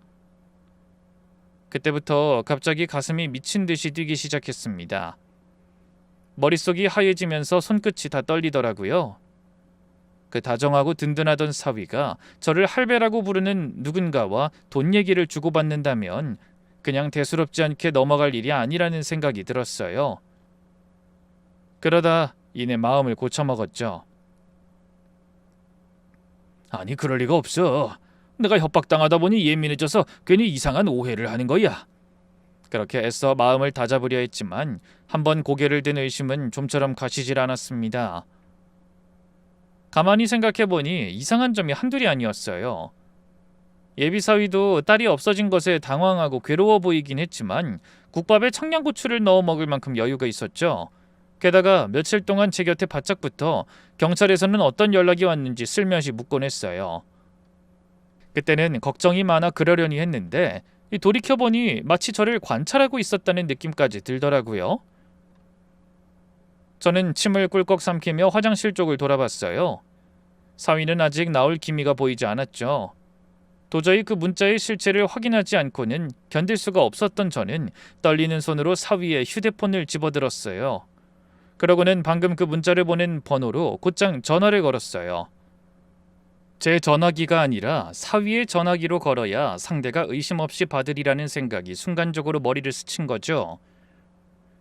그때부터 갑자기 가슴이 미친 듯이 뛰기 시작했습니다. 머릿속이 하얘지면서 손끝이 다 떨리더라고요. 그 다정하고 든든하던 사위가 저를 할배라고 부르는 누군가와 돈 얘기를 주고받는다면 그냥 대수롭지 않게 넘어갈 일이 아니라는 생각이 들었어요. 그러다 이내 마음을 고쳐먹었죠. 아니, 그럴 리가 없어. 내가 협박당하다 보니 예민해져서 괜히 이상한 오해를 하는 거야. 그렇게 애써 마음을 다잡으려 했지만 한번 고개를 든 의심은 좀처럼 가시질 않았습니다. 가만히 생각해보니 이상한 점이 한둘이 아니었어요. 예비사위도 딸이 없어진 것에 당황하고 괴로워 보이긴 했지만 국밥에 청양고추를 넣어 먹을 만큼 여유가 있었죠. 게다가 며칠 동안 제 곁에 바짝 붙어 경찰에서는 어떤 연락이 왔는지 슬며시 묻곤 했어요. 그때는 걱정이 많아 그러려니 했는데 돌이켜보니 마치 저를 관찰하고 있었다는 느낌까지 들더라고요. 저는 침을 꿀꺽 삼키며 화장실 쪽을 돌아봤어요. 사위는 아직 나올 기미가 보이지 않았죠. 도저히 그 문자의 실체를 확인하지 않고는 견딜 수가 없었던 저는 떨리는 손으로 사위의 휴대폰을 집어들었어요. 그러고는 방금 그 문자를 보낸 번호로 곧장 전화를 걸었어요. 제 전화기가 아니라 사위의 전화기로 걸어야 상대가 의심 없이 받으리라는 생각이 순간적으로 머리를 스친 거죠.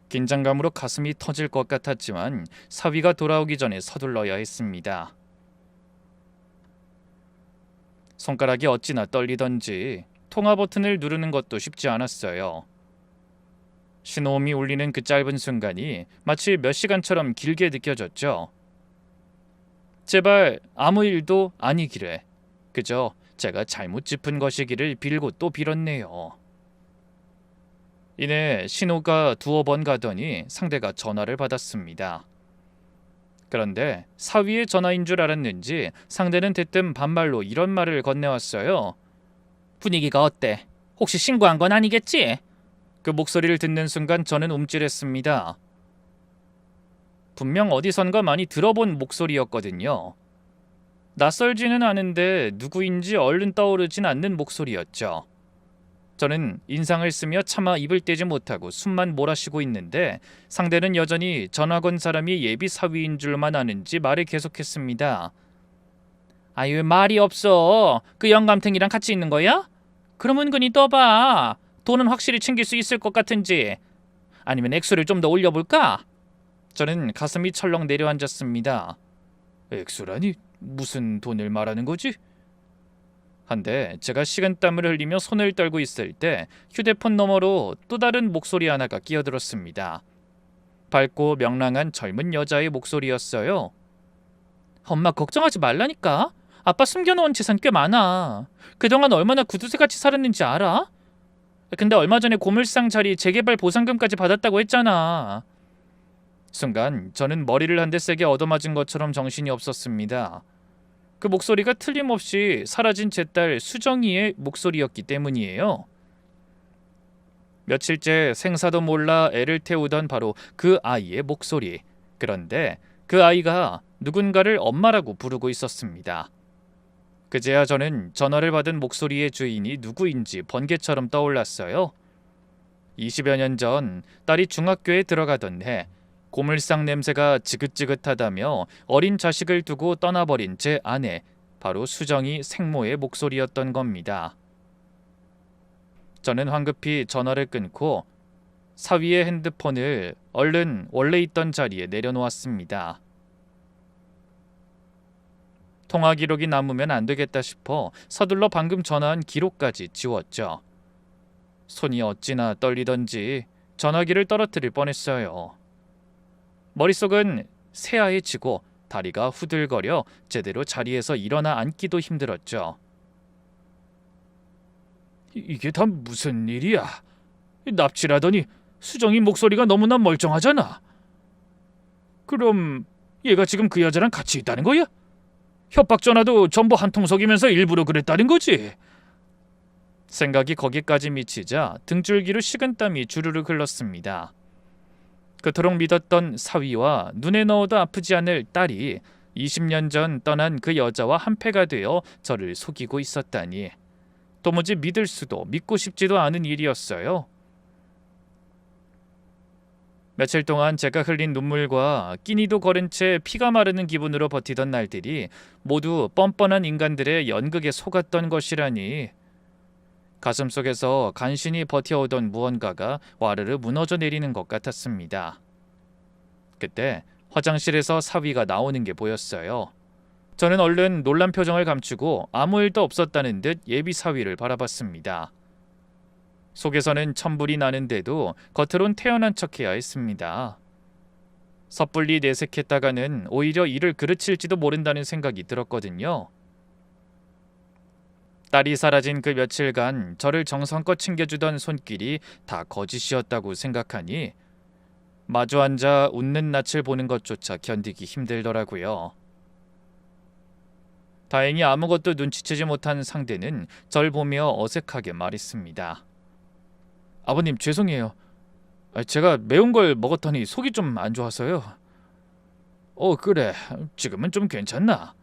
긴장감으로 가슴이 터질 것 같았지만 사위가 돌아오기 전에 서둘러야 했습니다. 손가락이 어찌나 떨리던지 통화 버튼을 누르는 것도 쉽지 않았어요. 신호음이 울리는 그 짧은 순간이 마치 몇 시간처럼 길게 느껴졌죠. 제발 아무 일도 아니기를, 그저 제가 잘못 짚은 것이기를 빌고 또 빌었네요. 이내 신호가 두어 번 가더니 상대가 전화를 받았습니다. 그런데 사위의 전화인 줄 알았는지 상대는 대뜸 반말로 이런 말을 건네왔어요. 분위기가 어때? 혹시 신고한 건 아니겠지? 그 목소리를 듣는 순간 저는 움찔했습니다. 분명 어디선가 많이 들어본 목소리였거든요. 낯설지는 않은데 누구인지 얼른 떠오르진 않는 목소리였죠. 저는 인상을 쓰며 차마 입을 떼지 못하고 숨만 몰아쉬고 있는데 상대는 여전히 전화 건 사람이 예비 사위인 줄만 아는지 말을 계속했습니다. 아유, 말이 없어. 그 영감탱이랑 같이 있는 거야? 그럼 은근히 떠봐. 돈은 확실히 챙길 수 있을 것 같은지. 아니면 액수를 좀 더 올려볼까? 저는 가슴이 철렁 내려앉았습니다. 액수라니? 무슨 돈을 말하는 거지? 한데 제가 식은땀을 흘리며 손을 떨고 있을 때 휴대폰 너머로 또 다른 목소리 하나가 끼어들었습니다. 밝고 명랑한 젊은 여자의 목소리였어요. 엄마 걱정하지 말라니까. 아빠 숨겨놓은 재산 꽤 많아. 그동안 얼마나 구두쇠같이 살았는지 알아? 근데 얼마 전에 고물상 자리 재개발 보상금까지 받았다고 했잖아. 순간 저는 머리를 한 대 세게 얻어맞은 것처럼 정신이 없었습니다. 그 목소리가 틀림없이 사라진 제 딸 수정이의 목소리였기 때문이에요. 며칠째 생사도 몰라 애를 태우던 바로 그 아이의 목소리. 그런데 그 아이가 누군가를 엄마라고 부르고 있었습니다. 그제야 저는 전화를 받은 목소리의 주인이 누구인지 번개처럼 떠올랐어요. 20여 년 전 딸이 중학교에 들어가던 해 고물상 냄새가 지긋지긋하다며 어린 자식을 두고 떠나버린 제 아내, 바로 수정이 생모의 목소리였던 겁니다. 저는 황급히 전화를 끊고 사위의 핸드폰을 얼른 원래 있던 자리에 내려놓았습니다. 통화 기록이 남으면 안 되겠다 싶어 서둘러 방금 전화한 기록까지 지웠죠. 손이 어찌나 떨리던지 전화기를 떨어뜨릴 뻔했어요. 머릿속은 새하얘지고 다리가 후들거려 제대로 자리에서 일어나 앉기도 힘들었죠. 이게 다 무슨 일이야? 납치라더니 수정이 목소리가 너무나 멀쩡하잖아. 그럼 얘가 지금 그 여자랑 같이 있다는 거야? 협박 전화도 전부 한 통속이면서 일부러 그랬다는 거지? 생각이 거기까지 미치자 등줄기로 식은땀이 주르륵 흘렀습니다. 그토록 믿었던 사위와 눈에 넣어도 아프지 않을 딸이 20년 전 떠난 그 여자와 한패가 되어 저를 속이고 있었다니 도무지 믿을 수도 믿고 싶지도 않은 일이었어요. 며칠 동안 제가 흘린 눈물과 끼니도 거른 채 피가 마르는 기분으로 버티던 날들이 모두 뻔뻔한 인간들의 연극에 속았던 것이라니. 가슴속에서 간신히 버텨오던 무언가가 와르르 무너져 내리는 것 같았습니다. 그때 화장실에서 사위가 나오는 게 보였어요. 저는 얼른 놀란 표정을 감추고 아무 일도 없었다는 듯 예비 사위를 바라봤습니다. 속에서는 천불이 나는데도 겉으론 태연한 척해야 했습니다. 섣불리 내색했다가는 오히려 일을 그르칠지도 모른다는 생각이 들었거든요. 딸이 사라진 그 며칠간 저를 정성껏 챙겨주던 손길이 다 거짓이었다고 생각하니 마주 앉아 웃는 낯을 보는 것조차 견디기 힘들더라고요. 다행히 아무것도 눈치채지 못한 상대는 절 보며 어색하게 말했습니다. 아버님, 죄송해요. 제가 매운 걸 먹었더니 속이 좀 안 좋아서요. 그래. 지금은 좀 괜찮나?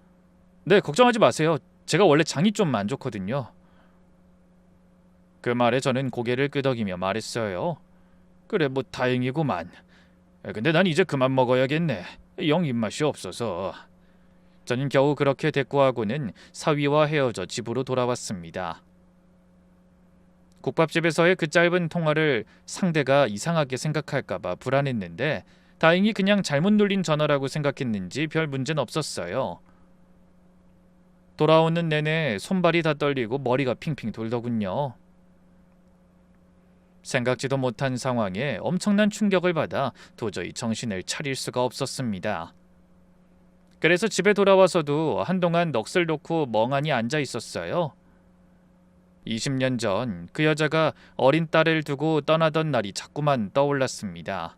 네, 걱정하지 마세요. 제가 원래 장이 좀 안 좋거든요. 그 말에 저는 고개를 끄덕이며 말했어요. 그래, 뭐 다행이구만. 근데 난 이제 그만 먹어야겠네. 영 입맛이 없어서. 저는 겨우 그렇게 대꾸하고는 사위와 헤어져 집으로 돌아왔습니다. 국밥집에서의 그 짧은 통화를 상대가 이상하게 생각할까봐 불안했는데 다행히 그냥 잘못 눌린 전화라고 생각했는지 별 문제는 없었어요. 돌아오는 내내 손발이 다 떨리고 머리가 핑핑 돌더군요. 생각지도 못한 상황에 엄청난 충격을 받아 도저히 정신을 차릴 수가 없었습니다. 그래서 집에 돌아와서도 한동안 넋을 놓고 멍하니 앉아 있었어요. 20년 전 그 여자가 어린 딸을 두고 떠나던 날이 자꾸만 떠올랐습니다.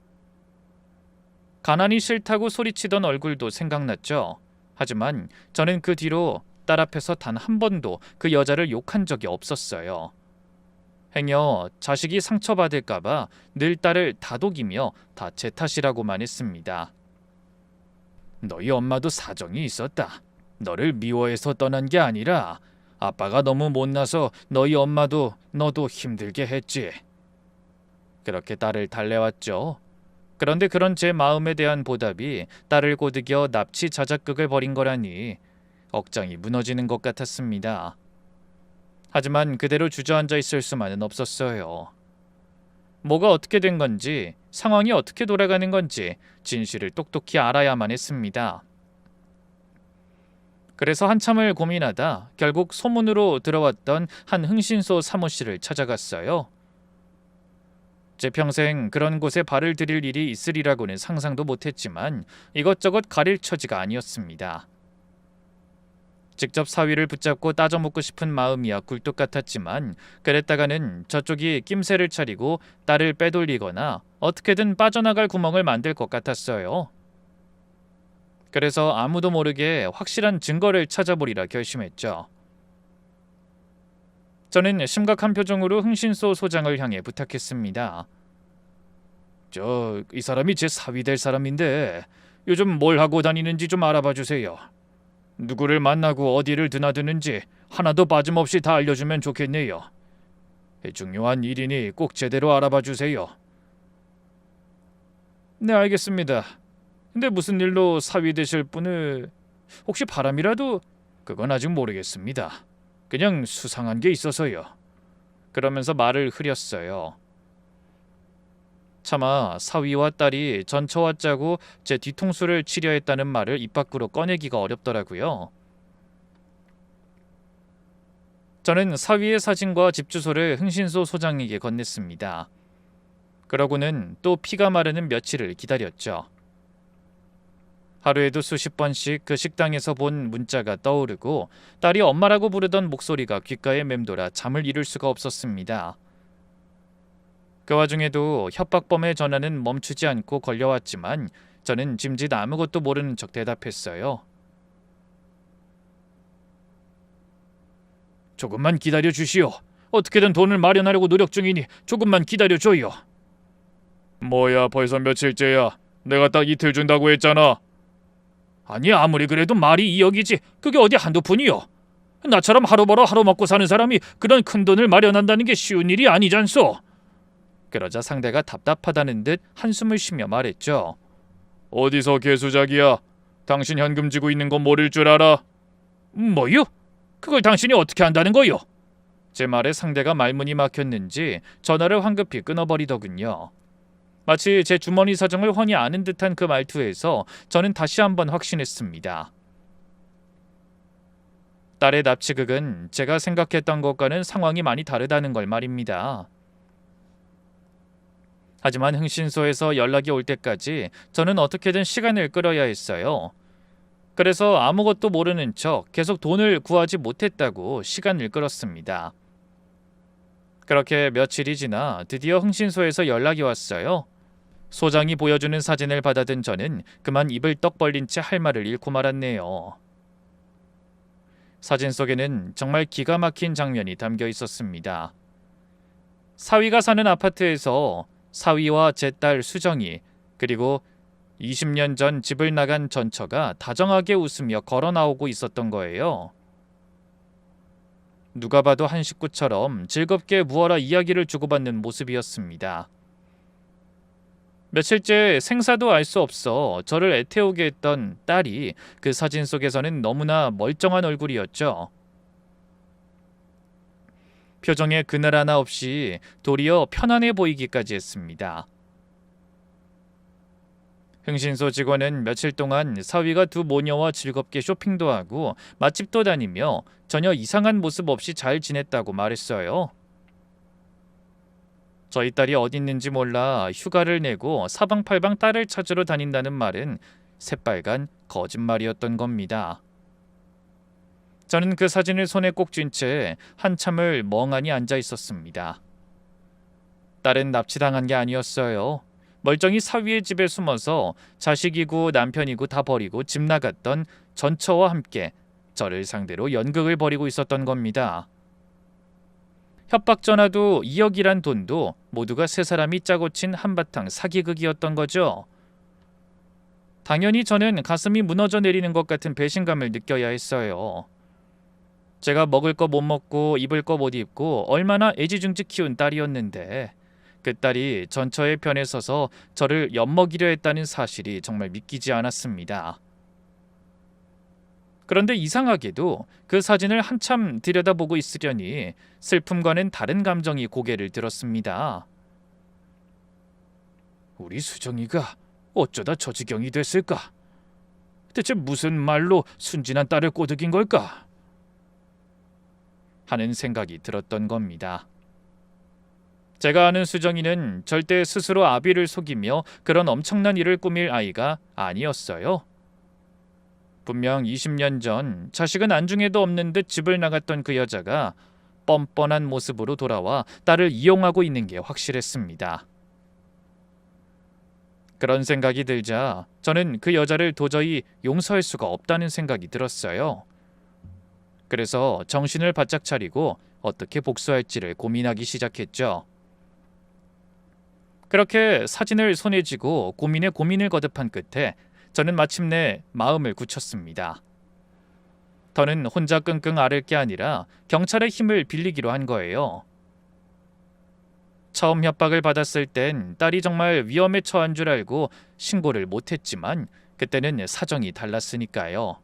가난이 싫다고 소리치던 얼굴도 생각났죠. 하지만 저는 그 뒤로 딸 앞에서 단 한 번도 그 여자를 욕한 적이 없었어요. 행여 자식이 상처받을까봐 늘 딸을 다독이며 다 제 탓이라고만 했습니다. 너희 엄마도 사정이 있었다. 너를 미워해서 떠난 게 아니라 아빠가 너무 못나서 너희 엄마도 너도 힘들게 했지. 그렇게 딸을 달래왔죠. 그런데 그런 제 마음에 대한 보답이 딸을 고드겨 납치 자작극을 벌인 거라니 억장이 무너지는 것 같았습니다. 하지만 그대로 주저앉아 있을 수만은 없었어요. 뭐가 어떻게 된 건지, 상황이 어떻게 돌아가는 건지 진실을 똑똑히 알아야만 했습니다. 그래서 한참을 고민하다 결국 소문으로 들어왔던 한 흥신소 사무실을 찾아갔어요. 제 평생 그런 곳에 발을 들일 일이 있으리라고는 상상도 못했지만 이것저것 가릴 처지가 아니었습니다. 직접 사위를 붙잡고 따져묻고 싶은 마음이야 굴뚝 같았지만 그랬다가는 저쪽이 낌새를 차리고 딸을 빼돌리거나 어떻게든 빠져나갈 구멍을 만들 것 같았어요. 그래서 아무도 모르게 확실한 증거를 찾아보리라 결심했죠. 저는 심각한 표정으로 흥신소 소장을 향해 부탁했습니다. 이 사람이 제 사위 될 사람인데 요즘 뭘 하고 다니는지 좀 알아봐 주세요. 누구를 만나고 어디를 드나드는지 하나도 빠짐없이 다 알려주면 좋겠네요. 중요한 일이니 꼭 제대로 알아봐 주세요. 네, 알겠습니다. 근데 무슨 일로 사위 되실 분을 혹시 바람이라도 그건 아직 모르겠습니다. 그냥 수상한 게 있어서요. 그러면서 말을 흐렸어요. 차마 사위와 딸이 전처와 짜고 제 뒤통수를 치려 했다는 말을 입 밖으로 꺼내기가 어렵더라고요. 저는 사위의 사진과 집 주소를 흥신소 소장에게 건넸습니다. 그러고는 또 피가 마르는 며칠을 기다렸죠. 하루에도 수십 번씩 그 식당에서 본 문자가 떠오르고 딸이 엄마라고 부르던 목소리가 귓가에 맴돌아 잠을 이룰 수가 없었습니다. 그 와중에도 협박범의 전화는 멈추지 않고 걸려왔지만 저는 짐짓 아무것도 모르는 척 대답했어요. 조금만 기다려 주시오. 어떻게든 돈을 마련하려고 노력 중이니 조금만 기다려 줘요. 뭐야, 벌써 며칠째야. 내가 딱 이틀 준다고 했잖아. 아니, 아무리 그래도 말이 2억이지 그게 어디 한두 푼이요. 나처럼 하루 벌어 하루 먹고 사는 사람이 그런 큰 돈을 마련한다는 게 쉬운 일이 아니잖소. 그러자 상대가 답답하다는 듯 한숨을 쉬며 말했죠. 어디서 개수작이야. 당신 현금 쥐고 있는 건 모를 줄 알아? 뭐요? 그걸 당신이 어떻게 안다는 거요? 제 말에 상대가 말문이 막혔는지 전화를 황급히 끊어버리더군요. 마치 제 주머니 사정을 훤히 아는 듯한 그 말투에서 저는 다시 한번 확신했습니다. 딸의 납치극은 제가 생각했던 것과는 상황이 많이 다르다는 걸 말입니다. 하지만 흥신소에서 연락이 올 때까지 저는 어떻게든 시간을 끌어야 했어요. 그래서 아무것도 모르는 척 계속 돈을 구하지 못했다고 시간을 끌었습니다. 그렇게 며칠이 지나 드디어 흥신소에서 연락이 왔어요. 소장이 보여주는 사진을 받아든 저는 그만 입을 떡 벌린 채 할 말을 잃고 말았네요. 사진 속에는 정말 기가 막힌 장면이 담겨 있었습니다. 사위가 사는 아파트에서 사위와 제 딸 수정이 그리고 20년 전 집을 나간 전처가 다정하게 웃으며 걸어 나오고 있었던 거예요. 누가 봐도 한 식구처럼 즐겁게 무어라 이야기를 주고받는 모습이었습니다. 며칠째 생사도 알 수 없어 저를 애태우게 했던 딸이 그 사진 속에서는 너무나 멀쩡한 얼굴이었죠. 표정에 그늘 하나 없이 도리어 편안해 보이기까지 했습니다. 흥신소 직원은 며칠 동안 사위가 두 모녀와 즐겁게 쇼핑도 하고 맛집도 다니며 전혀 이상한 모습 없이 잘 지냈다고 말했어요. 저희 딸이 어디 있는지 몰라 휴가를 내고 사방팔방 딸을 찾으러 다닌다는 말은 새빨간 거짓말이었던 겁니다. 저는 그 사진을 손에 꼭 쥔 채 한참을 멍하니 앉아 있었습니다. 딸은 납치당한 게 아니었어요. 멀쩡히 사위의 집에 숨어서 자식이고 남편이고 다 버리고 집 나갔던 전처와 함께 저를 상대로 연극을 벌이고 있었던 겁니다. 협박 전화도 2억이란 돈도 모두가 세 사람이 짜고 친 한바탕 사기극이었던 거죠. 당연히 저는 가슴이 무너져 내리는 것 같은 배신감을 느껴야 했어요. 제가 먹을 거 못 먹고 입을 거 못 입고 얼마나 애지중지 키운 딸이었는데 그 딸이 전처의 편에 서서 저를 엿먹이려 했다는 사실이 정말 믿기지 않았습니다. 그런데 이상하게도 그 사진을 한참 들여다보고 있으려니 슬픔과는 다른 감정이 고개를 들었습니다. 우리 수정이가 어쩌다 저 지경이 됐을까? 대체 무슨 말로 순진한 딸을 꼬드긴 걸까? 하는 생각이 들었던 겁니다. 제가 아는 수정이는 절대 스스로 아비를 속이며 그런 엄청난 일을 꾸밀 아이가 아니었어요. 분명 20년 전 자식은 안중에도 없는 듯 집을 나갔던 그 여자가 뻔뻔한 모습으로 돌아와 딸을 이용하고 있는 게 확실했습니다. 그런 생각이 들자 저는 그 여자를 도저히 용서할 수가 없다는 생각이 들었어요. 그래서 정신을 바짝 차리고 어떻게 복수할지를 고민하기 시작했죠. 그렇게 사진을 손에 쥐고 고민에 고민을 거듭한 끝에 저는 마침내 마음을 굳혔습니다. 더는 혼자 끙끙 앓을 게 아니라 경찰의 힘을 빌리기로 한 거예요. 처음 협박을 받았을 땐 딸이 정말 위험에 처한 줄 알고 신고를 못했지만 그때는 사정이 달랐으니까요.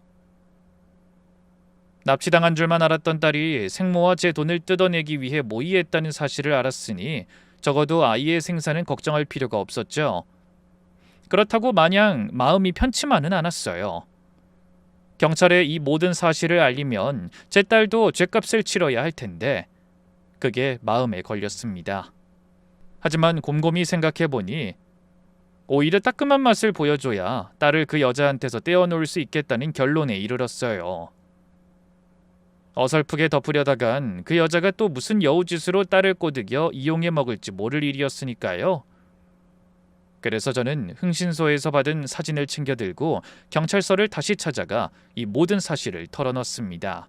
납치당한 줄만 알았던 딸이 생모와 제 돈을 뜯어내기 위해 모의했다는 사실을 알았으니 적어도 아이의 생사는 걱정할 필요가 없었죠. 그렇다고 마냥 마음이 편치만은 않았어요. 경찰에 이 모든 사실을 알리면 제 딸도 죗값을 치러야 할 텐데 그게 마음에 걸렸습니다. 하지만 곰곰이 생각해보니 오히려 따끔한 맛을 보여줘야 딸을 그 여자한테서 떼어놓을 수 있겠다는 결론에 이르렀어요. 어설프게 덮으려다간 그 여자가 또 무슨 여우짓으로 딸을 꼬드겨 이용해 먹을지 모를 일이었으니까요. 그래서 저는 흥신소에서 받은 사진을 챙겨들고 경찰서를 다시 찾아가 이 모든 사실을 털어넣습니다.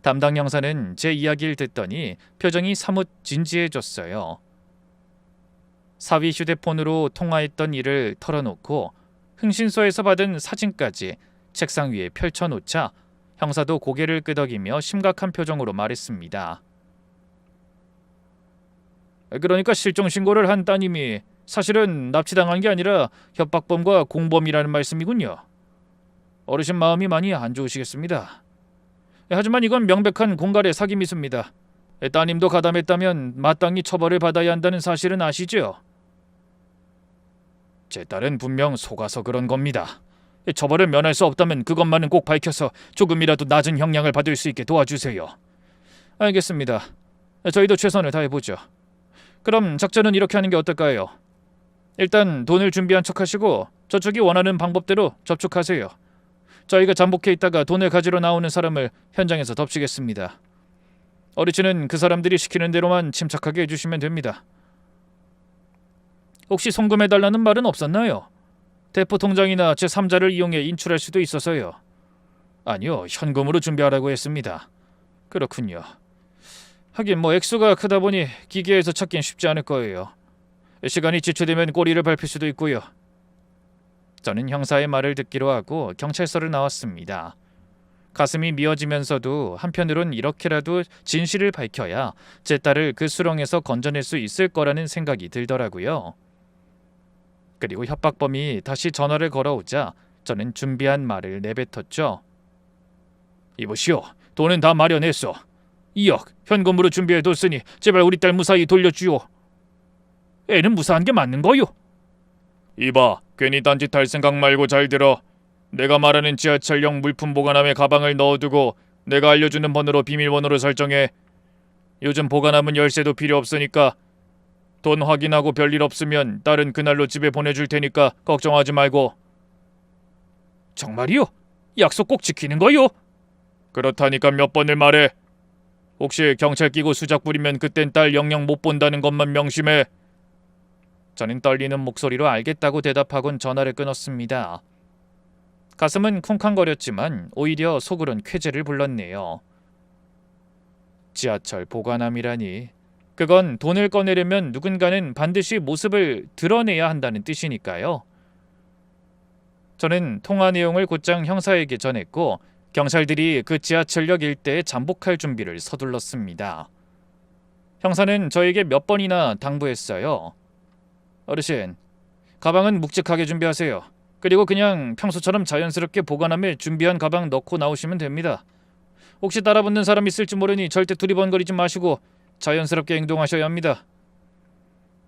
담당 형사는 제 이야기를 듣더니 표정이 사뭇 진지해졌어요. 사위 휴대폰으로 통화했던 일을 털어놓고 흥신소에서 받은 사진까지 책상 위에 펼쳐놓자 형사도 고개를 끄덕이며 심각한 표정으로 말했습니다. 그러니까 실종 신고를 한 따님이 사실은 납치당한 게 아니라 협박범과 공범이라는 말씀이군요. 어르신 마음이 많이 안 좋으시겠습니다. 하지만 이건 명백한 공갈의 사기미수입니다. 따님도 가담했다면 마땅히 처벌을 받아야 한다는 사실은 아시죠? 제 딸은 분명 속아서 그런 겁니다. 처벌을 면할 수 없다면 그것만은 꼭 밝혀서 조금이라도 낮은 형량을 받을 수 있게 도와주세요. 알겠습니다. 저희도 최선을 다해보죠. 그럼 작전은 이렇게 하는 게 어떨까요? 일단 돈을 준비한 척하시고 저쪽이 원하는 방법대로 접촉하세요. 저희가 잠복해 있다가 돈을 가지러 나오는 사람을 현장에서 덮치겠습니다. 어르신은 그 사람들이 시키는 대로만 침착하게 해주시면 됩니다. 혹시 송금해달라는 말은 없었나요? 대포 통장이나 제3자를 이용해 인출할 수도 있어서요. 아니요, 현금으로 준비하라고 했습니다. 그렇군요. 하긴 액수가 크다 보니 기계에서 찾긴 쉽지 않을 거예요. 시간이 지체되면 꼬리를 밟힐 수도 있고요. 저는 형사의 말을 듣기로 하고 경찰서를 나왔습니다. 가슴이 미어지면서도 한편으론 이렇게라도 진실을 밝혀야 제 딸을 그 수렁에서 건져낼 수 있을 거라는 생각이 들더라고요. 그리고 협박범이 다시 전화를 걸어오자 저는 준비한 말을 내뱉었죠. 이보시오, 돈은 다 마련했어. 2억 현금으로 준비해뒀으니 제발 우리 딸 무사히 돌려주오. 애는 무사한 게 맞는 거요? 이봐, 괜히 딴짓할 생각 말고 잘 들어. 내가 말하는 지하철역 물품 보관함에 가방을 넣어두고 내가 알려주는 번호로 비밀번호를 설정해. 요즘 보관하면 열쇠도 필요 없으니까 돈 확인하고 별일 없으면 딸은 그날로 집에 보내줄 테니까 걱정하지 말고. 정말이요? 약속 꼭 지키는 거요? 그렇다니까 몇 번을 말해. 혹시 경찰 끼고 수작 부리면 그땐 딸 영영 못 본다는 것만 명심해. 저는 떨리는 목소리로 알겠다고 대답하곤 전화를 끊었습니다. 가슴은 쿵쾅거렸지만 오히려 속으론 쾌재를 불렀네요. 지하철 보관함이라니. 그건 돈을 꺼내려면 누군가는 반드시 모습을 드러내야 한다는 뜻이니까요. 저는 통화 내용을 곧장 형사에게 전했고 경찰들이 그 지하철역 일대에 잠복할 준비를 서둘렀습니다. 형사는 저에게 몇 번이나 당부했어요. 어르신, 가방은 묵직하게 준비하세요. 그리고 그냥 평소처럼 자연스럽게 보관함에 준비한 가방 넣고 나오시면 됩니다. 혹시 따라붙는 사람 있을지 모르니 절대 두리번거리지 마시고 자연스럽게 행동하셔야 합니다.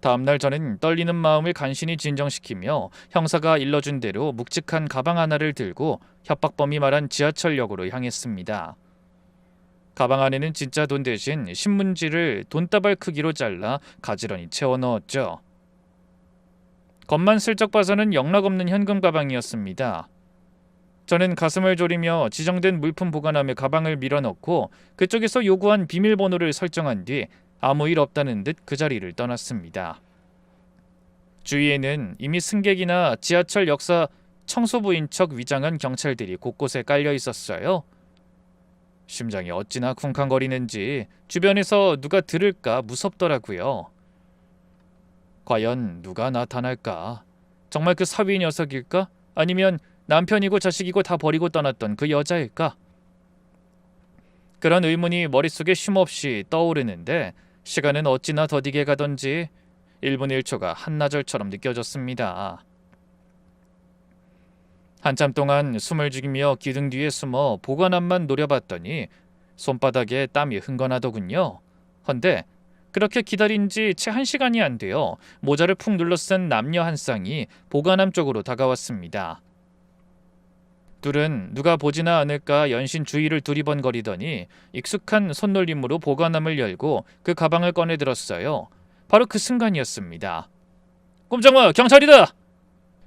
다음날 저는 떨리는 마음을 간신히 진정시키며 형사가 일러준 대로 묵직한 가방 하나를 들고 협박범이 말한 지하철역으로 향했습니다. 가방 안에는 진짜 돈 대신 신문지를 돈다발 크기로 잘라 가지런히 채워 넣었죠. 겉만 슬쩍 봐서는 영락없는 현금 가방이었습니다. 저는 가슴을 졸이며 지정된 물품 보관함에 가방을 밀어넣고 그쪽에서 요구한 비밀번호를 설정한 뒤 아무 일 없다는 듯 그 자리를 떠났습니다. 주위에는 이미 승객이나 지하철 역사 청소부인 척 위장한 경찰들이 곳곳에 깔려 있었어요. 심장이 어찌나 쿵쾅거리는지 주변에서 누가 들을까 무섭더라고요. 과연 누가 나타날까? 정말 그 사위 녀석일까? 아니면 남편이고 자식이고 다 버리고 떠났던 그 여자일까? 그런 의문이 머릿속에 쉼없이 떠오르는데 시간은 어찌나 더디게 가던지 1분 1초가 한나절처럼 느껴졌습니다. 한참 동안 숨을 죽이며 기둥 뒤에 숨어 보관함만 노려봤더니 손바닥에 땀이 흥건하더군요. 헌데 그렇게 기다린 지 채 1시간이 안 되어 모자를 푹 눌러쓴 남녀 한 쌍이 보관함 쪽으로 다가왔습니다. 둘은 누가 보지나 않을까 연신 주위를 두리번거리더니 익숙한 손놀림으로 보관함을 열고 그 가방을 꺼내 들었어요. 바로 그 순간이었습니다. 꼼짝마! 경찰이다!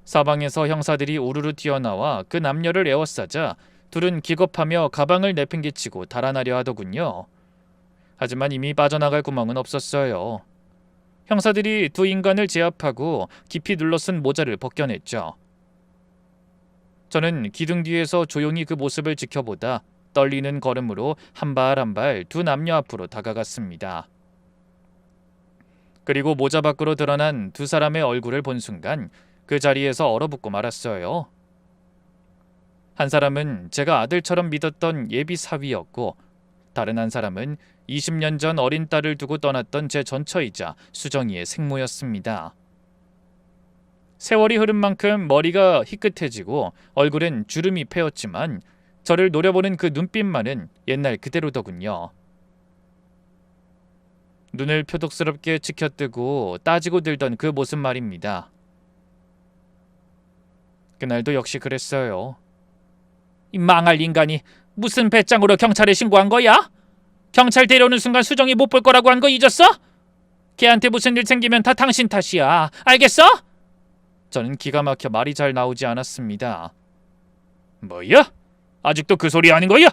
사방에서 형사들이 우르르 뛰어나와 그 남녀를 에워싸자 둘은 기겁하며 가방을 내팽개치고 달아나려 하더군요. 하지만 이미 빠져나갈 구멍은 없었어요. 형사들이 두 인간을 제압하고 깊이 눌러쓴 모자를 벗겨냈죠. 저는 기둥 뒤에서 조용히 그 모습을 지켜보다 떨리는 걸음으로 한 발 한 발 두 남녀 앞으로 다가갔습니다. 그리고 모자 밖으로 드러난 두 사람의 얼굴을 본 순간 그 자리에서 얼어붙고 말았어요. 한 사람은 제가 아들처럼 믿었던 예비 사위였고 다른 한 사람은 20년 전 어린 딸을 두고 떠났던 제 전처이자 수정이의 생모였습니다. 세월이 흐른 만큼 머리가 희끗해지고 얼굴엔 주름이 패었지만 저를 노려보는 그 눈빛만은 옛날 그대로더군요. 눈을 표독스럽게 치켜뜨고 따지고 들던 그 모습 말입니다. 그날도 역시 그랬어요. 이 망할 인간이 무슨 배짱으로 경찰에 신고한 거야? 경찰 데려오는 순간 수정이 못 볼 거라고 한 거 잊었어? 걔한테 무슨 일 생기면 다 당신 탓이야. 알겠어? 저는 기가 막혀 말이 잘 나오지 않았습니다. 뭐야? 아직도 그 소리 하는 거야?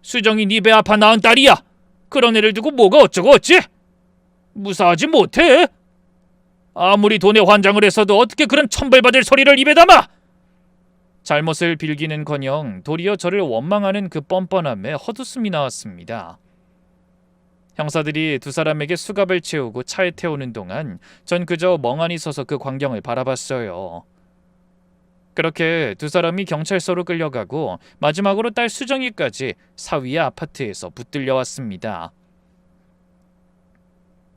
수정이 네 배 아파 낳은 딸이야. 그런 애를 두고 뭐가 어쩌고 어찌? 무사하지 못해. 아무리 돈에 환장을 했어도 어떻게 그런 천벌받을 소리를 입에 담아? 잘못을 빌기는커녕 도리어 저를 원망하는 그 뻔뻔함에 헛웃음이 나왔습니다. 형사들이 두 사람에게 수갑을 채우고 차에 태우는 동안 전 그저 멍하니 서서 그 광경을 바라봤어요. 그렇게 두 사람이 경찰서로 끌려가고 마지막으로 딸 수정이까지 사위의 아파트에서 붙들려 왔습니다.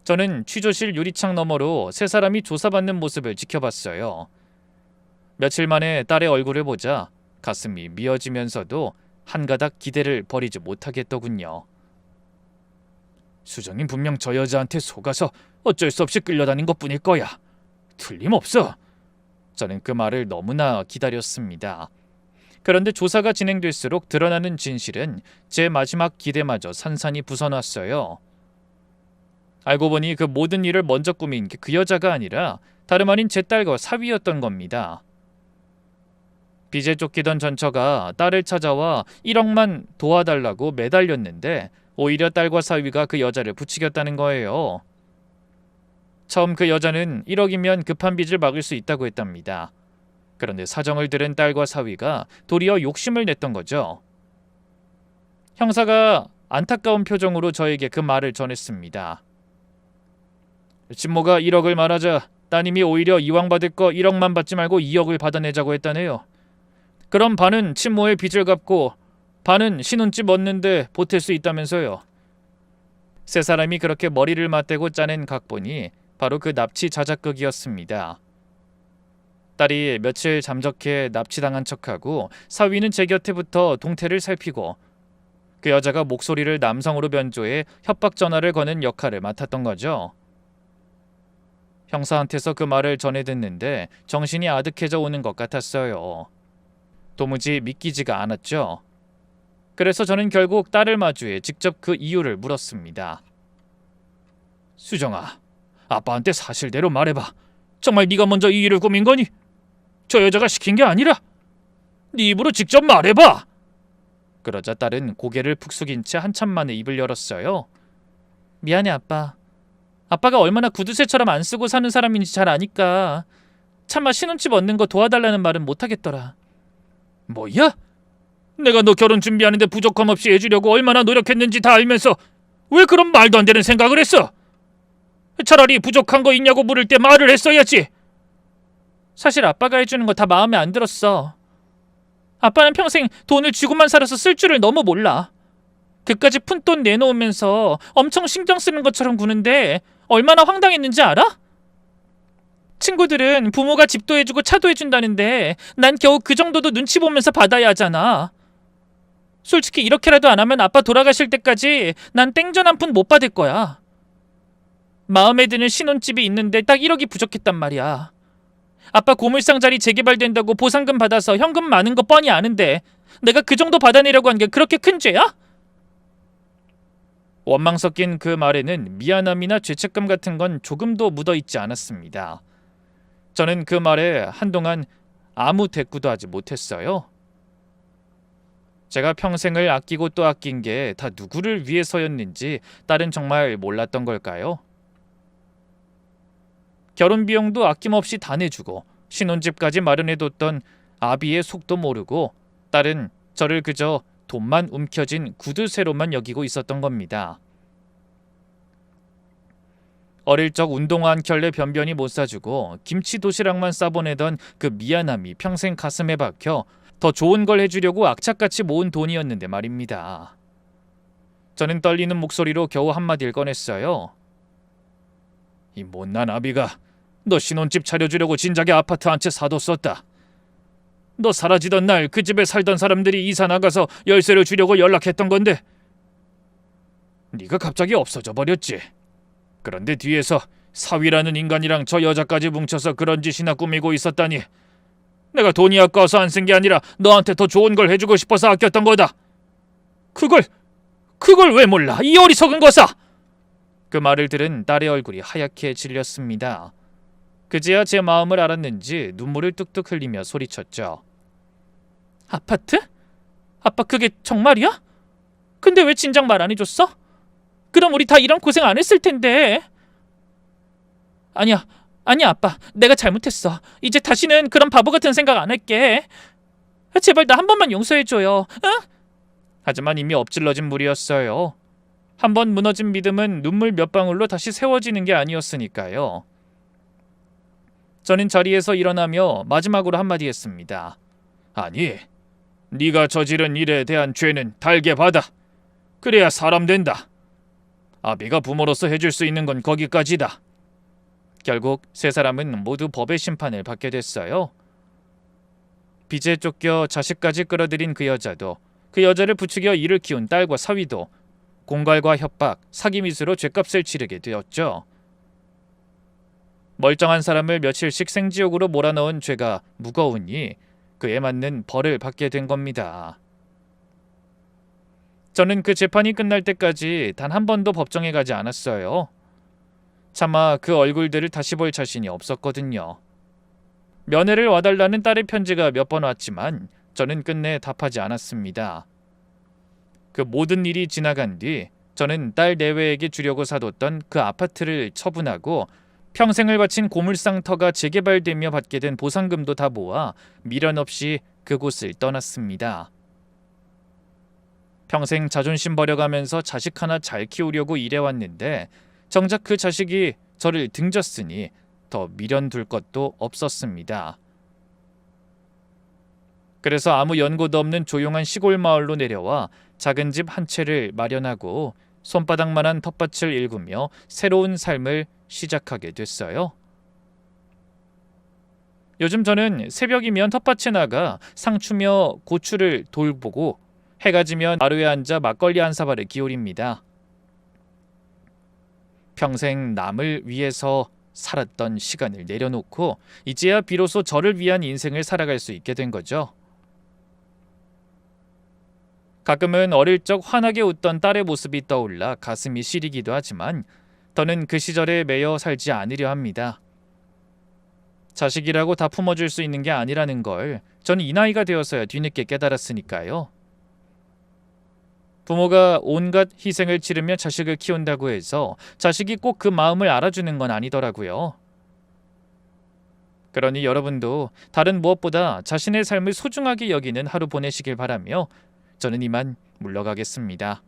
저는 취조실 유리창 너머로 세 사람이 조사받는 모습을 지켜봤어요. 며칠 만에 딸의 얼굴을 보자 가슴이 미어지면서도 한가닥 기대를 버리지 못하겠더군요. 수정이 분명 저 여자한테 속아서 어쩔 수 없이 끌려다닌 것뿐일 거야. 틀림없어. 저는 그 말을 너무나 기다렸습니다. 그런데 조사가 진행될수록 드러나는 진실은 제 마지막 기대마저 산산이 부서놨어요. 알고 보니 그 모든 일을 먼저 꾸민 게 그 여자가 아니라 다름 아닌 제 딸과 사위였던 겁니다. 빚에 쫓기던 전처가 딸을 찾아와 1억만 도와달라고 매달렸는데 오히려 딸과 사위가 그 여자를 부추겼다는 거예요. 처음 그 여자는 1억이면 급한 빚을 막을 수 있다고 했답니다. 그런데 사정을 들은 딸과 사위가 도리어 욕심을 냈던 거죠. 형사가 안타까운 표정으로 저에게 그 말을 전했습니다. 친모가 1억을 말하자 따님이 오히려 이왕 받을 거 1억만 받지 말고 2억을 받아내자고 했다네요. 그럼 반은 친모의 빚을 갚고 반은 신혼집 얻는데 보탤 수 있다면서요. 세 사람이 그렇게 머리를 맞대고 짜낸 각본이 바로 그 납치 자작극이었습니다. 딸이 며칠 잠적해 납치당한 척하고 사위는 제 곁에 붙어 동태를 살피고 그 여자가 목소리를 남성으로 변조해 협박 전화를 거는 역할을 맡았던 거죠. 형사한테서 그 말을 전해 듣는데 정신이 아득해져 오는 것 같았어요. 도무지 믿기지가 않았죠. 그래서 저는 결국 딸을 마주해 직접 그 이유를 물었습니다. 수정아, 아빠한테 사실대로 말해봐. 정말 네가 먼저 이 일을 꾸민 거니? 저 여자가 시킨 게 아니라? 네 입으로 직접 말해봐. 그러자 딸은 고개를 푹 숙인 채 한참 만에 입을 열었어요. 미안해 아빠. 아빠가 얼마나 구두쇠처럼 안 쓰고 사는 사람인지 잘 아니까 차마 신혼집 얻는 거 도와달라는 말은 못하겠더라. 뭐야? 내가 너 결혼 준비하는데 부족함 없이 해주려고 얼마나 노력했는지 다 알면서 왜 그런 말도 안 되는 생각을 했어? 차라리 부족한 거 있냐고 물을 때 말을 했어야지. 사실 아빠가 해주는 거 다 마음에 안 들었어. 아빠는 평생 돈을 쥐고만 살아서 쓸 줄을 너무 몰라. 그까지 푼돈 내놓으면서 엄청 신경 쓰는 것처럼 구는데 얼마나 황당했는지 알아? 친구들은 부모가 집도 해주고 차도 해준다는데 난 겨우 그 정도도 눈치 보면서 받아야 하잖아. 솔직히 이렇게라도 안 하면 아빠 돌아가실 때까지 난 땡전 한 푼 못 받을 거야. 마음에 드는 신혼집이 있는데 딱 1억이 부족했단 말이야. 아빠 고물상 자리 재개발된다고 보상금 받아서 현금 많은 거 뻔히 아는데 내가 그 정도 받아내려고 한 게 그렇게 큰 죄야? 원망 섞인 그 말에는 미안함이나 죄책감 같은 건 조금도 묻어있지 않았습니다. 저는 그 말에 한동안 아무 대꾸도 하지 못했어요. 제가 평생을 아끼고 또 아낀 게 다 누구를 위해서였는지 딸은 정말 몰랐던 걸까요? 결혼 비용도 아낌없이 다 내주고 신혼집까지 마련해뒀던 아비의 속도 모르고 딸은 저를 그저 돈만 움켜쥔 구두쇠로만 여기고 있었던 겁니다. 어릴 적 운동화 한 켤레 변변히 못 사주고 김치 도시락만 싸보내던 그 미안함이 평생 가슴에 박혀 더 좋은 걸 해주려고 악착같이 모은 돈이었는데 말입니다. 저는 떨리는 목소리로 겨우 한마디를 꺼냈어요. 이 못난 아비가 너 신혼집 차려주려고 진작에 아파트 한 채 사뒀었다. 너 사라지던 날 그 집에 살던 사람들이 이사 나가서 열쇠를 주려고 연락했던 건데 네가 갑자기 없어져 버렸지. 그런데 뒤에서 사위라는 인간이랑 저 여자까지 뭉쳐서 그런 짓이나 꾸미고 있었다니. 내가 돈이 아까워서 안 쓴 게 아니라 너한테 더 좋은 걸 해주고 싶어서 아꼈던 거다. 그걸 왜 몰라? 이 어리석은 것아! 그 말을 들은 딸의 얼굴이 하얗게 질렸습니다. 그제야 제 마음을 알았는지 눈물을 뚝뚝 흘리며 소리쳤죠. 아파트? 아빠 그게 정말이야? 근데 왜 진작 말 안 해줬어? 그럼 우리 다 이런 고생 안 했을 텐데. 아니야 아빠. 내가 잘못했어. 이제 다시는 그런 바보 같은 생각 안 할게. 제발 나 한 번만 용서해줘요. 응? 하지만 이미 엎질러진 물이었어요. 한 번 무너진 믿음은 눈물 몇 방울로 다시 세워지는 게 아니었으니까요. 저는 자리에서 일어나며 마지막으로 한마디 했습니다. 아니, 네가 저지른 일에 대한 죄는 달게 받아. 그래야 사람 된다. 아비가 부모로서 해줄 수 있는 건 거기까지다. 결국 세 사람은 모두 법의 심판을 받게 됐어요. 빚에 쫓겨 자식까지 끌어들인 그 여자도, 그 여자를 부추겨 이를 키운 딸과 사위도 공갈과 협박, 사기미수로 죗값을 치르게 되었죠. 멀쩡한 사람을 며칠씩 생지옥으로 몰아넣은 죄가 무거우니 그에 맞는 벌을 받게 된 겁니다. 저는 그 재판이 끝날 때까지 단 한 번도 법정에 가지 않았어요. 차마 그 얼굴들을 다시 볼 자신이 없었거든요. 면회를 와달라는 딸의 편지가 몇 번 왔지만 저는 끝내 답하지 않았습니다. 그 모든 일이 지나간 뒤 저는 딸 내외에게 주려고 사뒀던 그 아파트를 처분하고 평생을 바친 고물상터가 재개발되며 받게 된 보상금도 다 모아 미련 없이 그곳을 떠났습니다. 평생 자존심 버려가면서 자식 하나 잘 키우려고 일해왔는데 정작 그 자식이 저를 등졌으니 더 미련 둘 것도 없었습니다. 그래서 아무 연고도 없는 조용한 시골 마을로 내려와 작은 집 한 채를 마련하고 손바닥만한 텃밭을 일구며 새로운 삶을 시작하게 됐어요. 요즘 저는 새벽이면 텃밭에 나가 상추며 고추를 돌보고 해가 지면 마루에 앉아 막걸리 한 사발을 기울입니다. 평생 남을 위해서 살았던 시간을 내려놓고 이제야 비로소 저를 위한 인생을 살아갈 수 있게 된 거죠. 가끔은 어릴 적 환하게 웃던 딸의 모습이 떠올라 가슴이 시리기도 하지만 더는 그 시절에 매여 살지 않으려 합니다. 자식이라고 다 품어줄 수 있는 게 아니라는 걸 전 이 나이가 되어서야 뒤늦게 깨달았으니까요. 부모가 온갖 희생을 치르며 자식을 키운다고 해서 자식이 꼭 그 마음을 알아주는 건 아니더라고요. 그러니 여러분도 다른 무엇보다 자신의 삶을 소중하게 여기는 하루 보내시길 바라며 저는 이만 물러가겠습니다.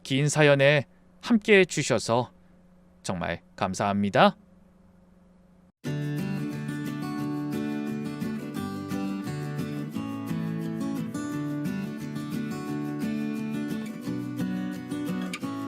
긴 사연에 함께해 주셔서 정말 감사합니다.